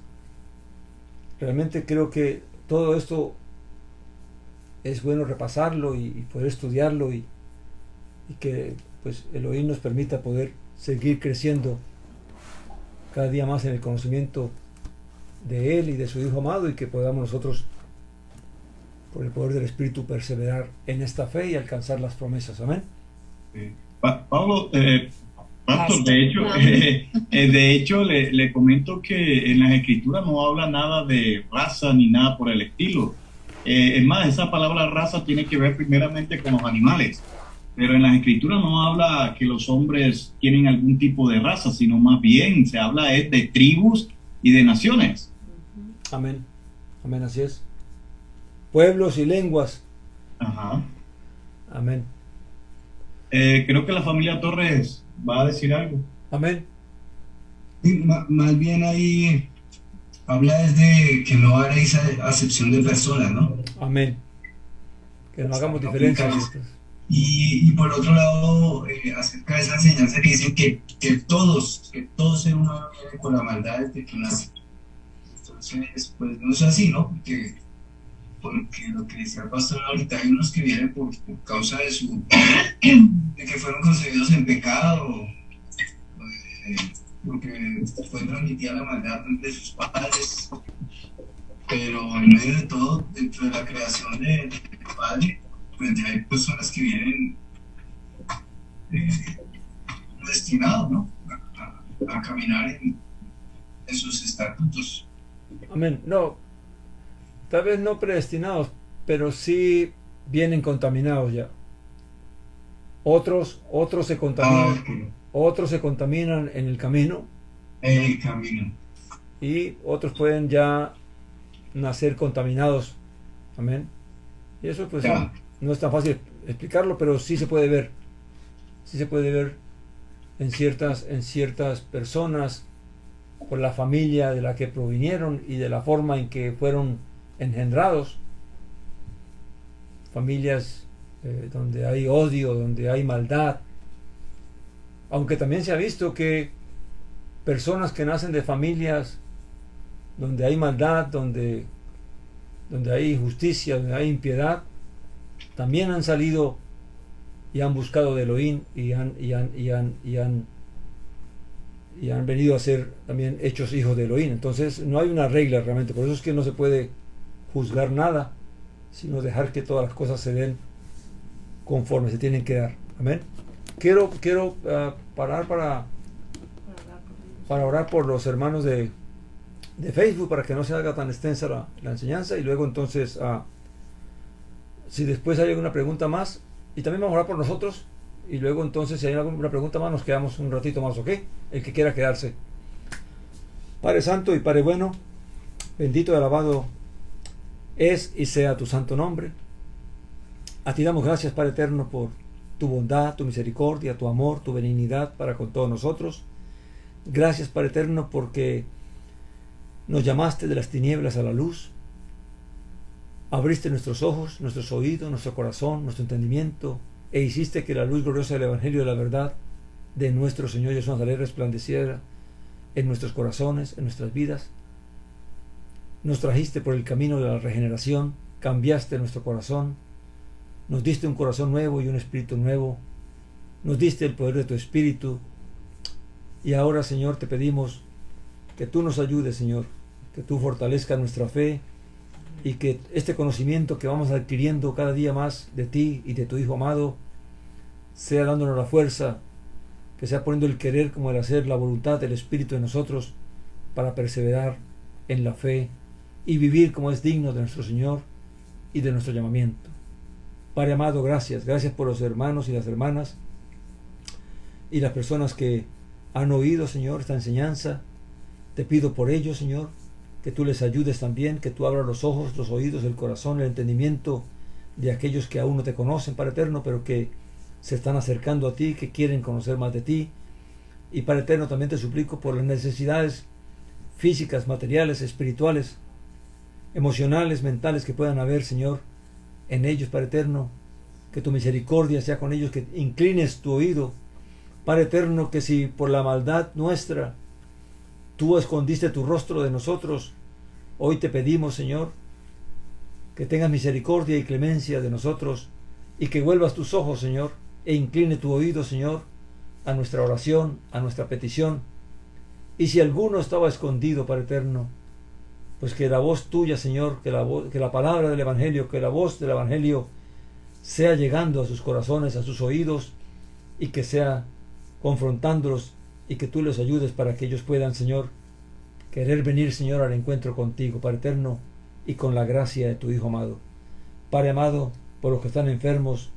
realmente creo que todo esto es bueno repasarlo y poder estudiarlo y que pues Elohim nos permita poder seguir creciendo cada día más en el conocimiento de Él y de su Hijo amado, y que podamos nosotros, por el poder del Espíritu, perseverar en esta fe y alcanzar las promesas. Amén. Pablo, Pastor, de hecho le comento que en las Escrituras no habla nada de raza ni nada por el estilo. Es más, esa palabra raza tiene que ver primeramente con los animales, pero en las Escrituras no habla que los hombres tienen algún tipo de raza, sino más bien se habla de tribus y de naciones. Amén. Amén, así es. Pueblos y lenguas. Ajá. Amén. Creo que la familia Torres va a decir algo. Amén. Sí, más bien ahí habla desde que no haréis acepción de personas, ¿no? Amén. Que no hagamos diferencias. Y por otro lado, acerca de esa enseñanza que dicen que todos ser humano viene con la maldad desde que nace. Entonces, pues no es así, ¿no? Porque lo que decía el pastor ahorita, hay unos que vienen por causa de de que fueron concebidos en pecado, porque fue transmitida la maldad de sus padres, pero en medio de todo, dentro de la creación del Padre, pues ya hay personas que vienen destinados, ¿no? A caminar en sus estatutos. Amén. No, tal vez no predestinados, pero sí vienen contaminados ya. Otros se contaminan, otros se contaminan en el camino. Y otros pueden ya nacer contaminados. Amén. Y eso pues no es tan fácil explicarlo, pero sí se puede ver. Sí se puede ver en ciertas personas, por la familia de la que provinieron y de la forma en que fueron engendrados. Familias donde hay odio, donde hay maldad. Aunque también se ha visto que personas que nacen de familias donde hay maldad, donde hay injusticia, donde hay impiedad, también han salido y han buscado de Elohim y han venido a ser también hechos hijos de Elohim. Entonces no hay una regla realmente, por eso es que no se puede juzgar nada, sino dejar que todas las cosas se den conforme se tienen que dar. Amén. Quiero parar para orar por los hermanos de Facebook, para que no se haga tan extensa la enseñanza, y luego entonces si después hay alguna pregunta más, y también vamos a orar por nosotros, y luego entonces si hay alguna pregunta más nos quedamos un ratito más, ¿ok? El que quiera quedarse. Padre Santo y Padre Bueno, bendito y alabado es y sea tu santo nombre. A ti damos gracias, Padre Eterno, por tu bondad, tu misericordia, tu amor, tu benignidad para con todos nosotros. Gracias, Padre Eterno, porque nos llamaste de las tinieblas a la luz. Abriste nuestros ojos, nuestros oídos, nuestro corazón, nuestro entendimiento, e hiciste que la luz gloriosa del Evangelio de la verdad de nuestro Señor Jesús Nazaret resplandeciera en nuestros corazones, en nuestras vidas. Nos trajiste por el camino de la regeneración, cambiaste nuestro corazón, nos diste un corazón nuevo y un espíritu nuevo, nos diste el poder de tu espíritu, y ahora, Señor, te pedimos que tú nos ayudes, Señor, que tú fortalezcas nuestra fe, y que este conocimiento que vamos adquiriendo cada día más de ti y de tu Hijo amado sea dándonos la fuerza, que sea poniendo el querer como el hacer, la voluntad del Espíritu en nosotros, para perseverar en la fe y vivir como es digno de nuestro Señor y de nuestro llamamiento. Padre amado, gracias por los hermanos y las hermanas y las personas que han oído, Señor, esta enseñanza. Te pido por ellos, Señor, que tú les ayudes también, que tú abras los ojos, los oídos, el corazón, el entendimiento de aquellos que aún no te conocen, Padre Eterno, pero que se están acercando a ti, que quieren conocer más de ti. Y Padre Eterno, también te suplico por las necesidades físicas, materiales, espirituales, emocionales, mentales que puedan haber, Señor, en ellos, Padre Eterno. Que tu misericordia sea con ellos, que inclines tu oído, Padre Eterno, que si por la maldad nuestra tú escondiste tu rostro de nosotros, hoy te pedimos, Señor, que tengas misericordia y clemencia de nosotros y que vuelvas tus ojos, Señor, e incline tu oído, Señor, a nuestra oración, a nuestra petición. Y si alguno estaba escondido, Padre eterno, pues que la voz tuya, Señor, que la palabra del Evangelio, que la voz del Evangelio sea llegando a sus corazones, a sus oídos, y que sea confrontándolos y que tú les ayudes para que ellos puedan, Señor, querer venir, Señor, al encuentro contigo, Padre eterno, y con la gracia de tu Hijo amado. Padre amado, por los que están enfermos,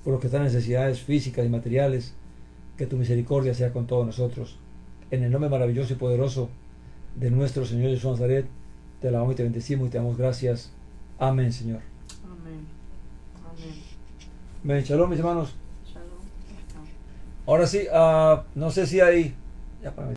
por los que están en necesidades físicas y materiales, que tu misericordia sea con todos nosotros. En el nombre maravilloso y poderoso de nuestro Señor Jesús de Nazaret, te alabamos y te bendecimos y te damos gracias. Amén, Señor. Amén. Amén. Amén. Shalom, mis hermanos. Shalom. Ahora sí, no sé si hay... Ya para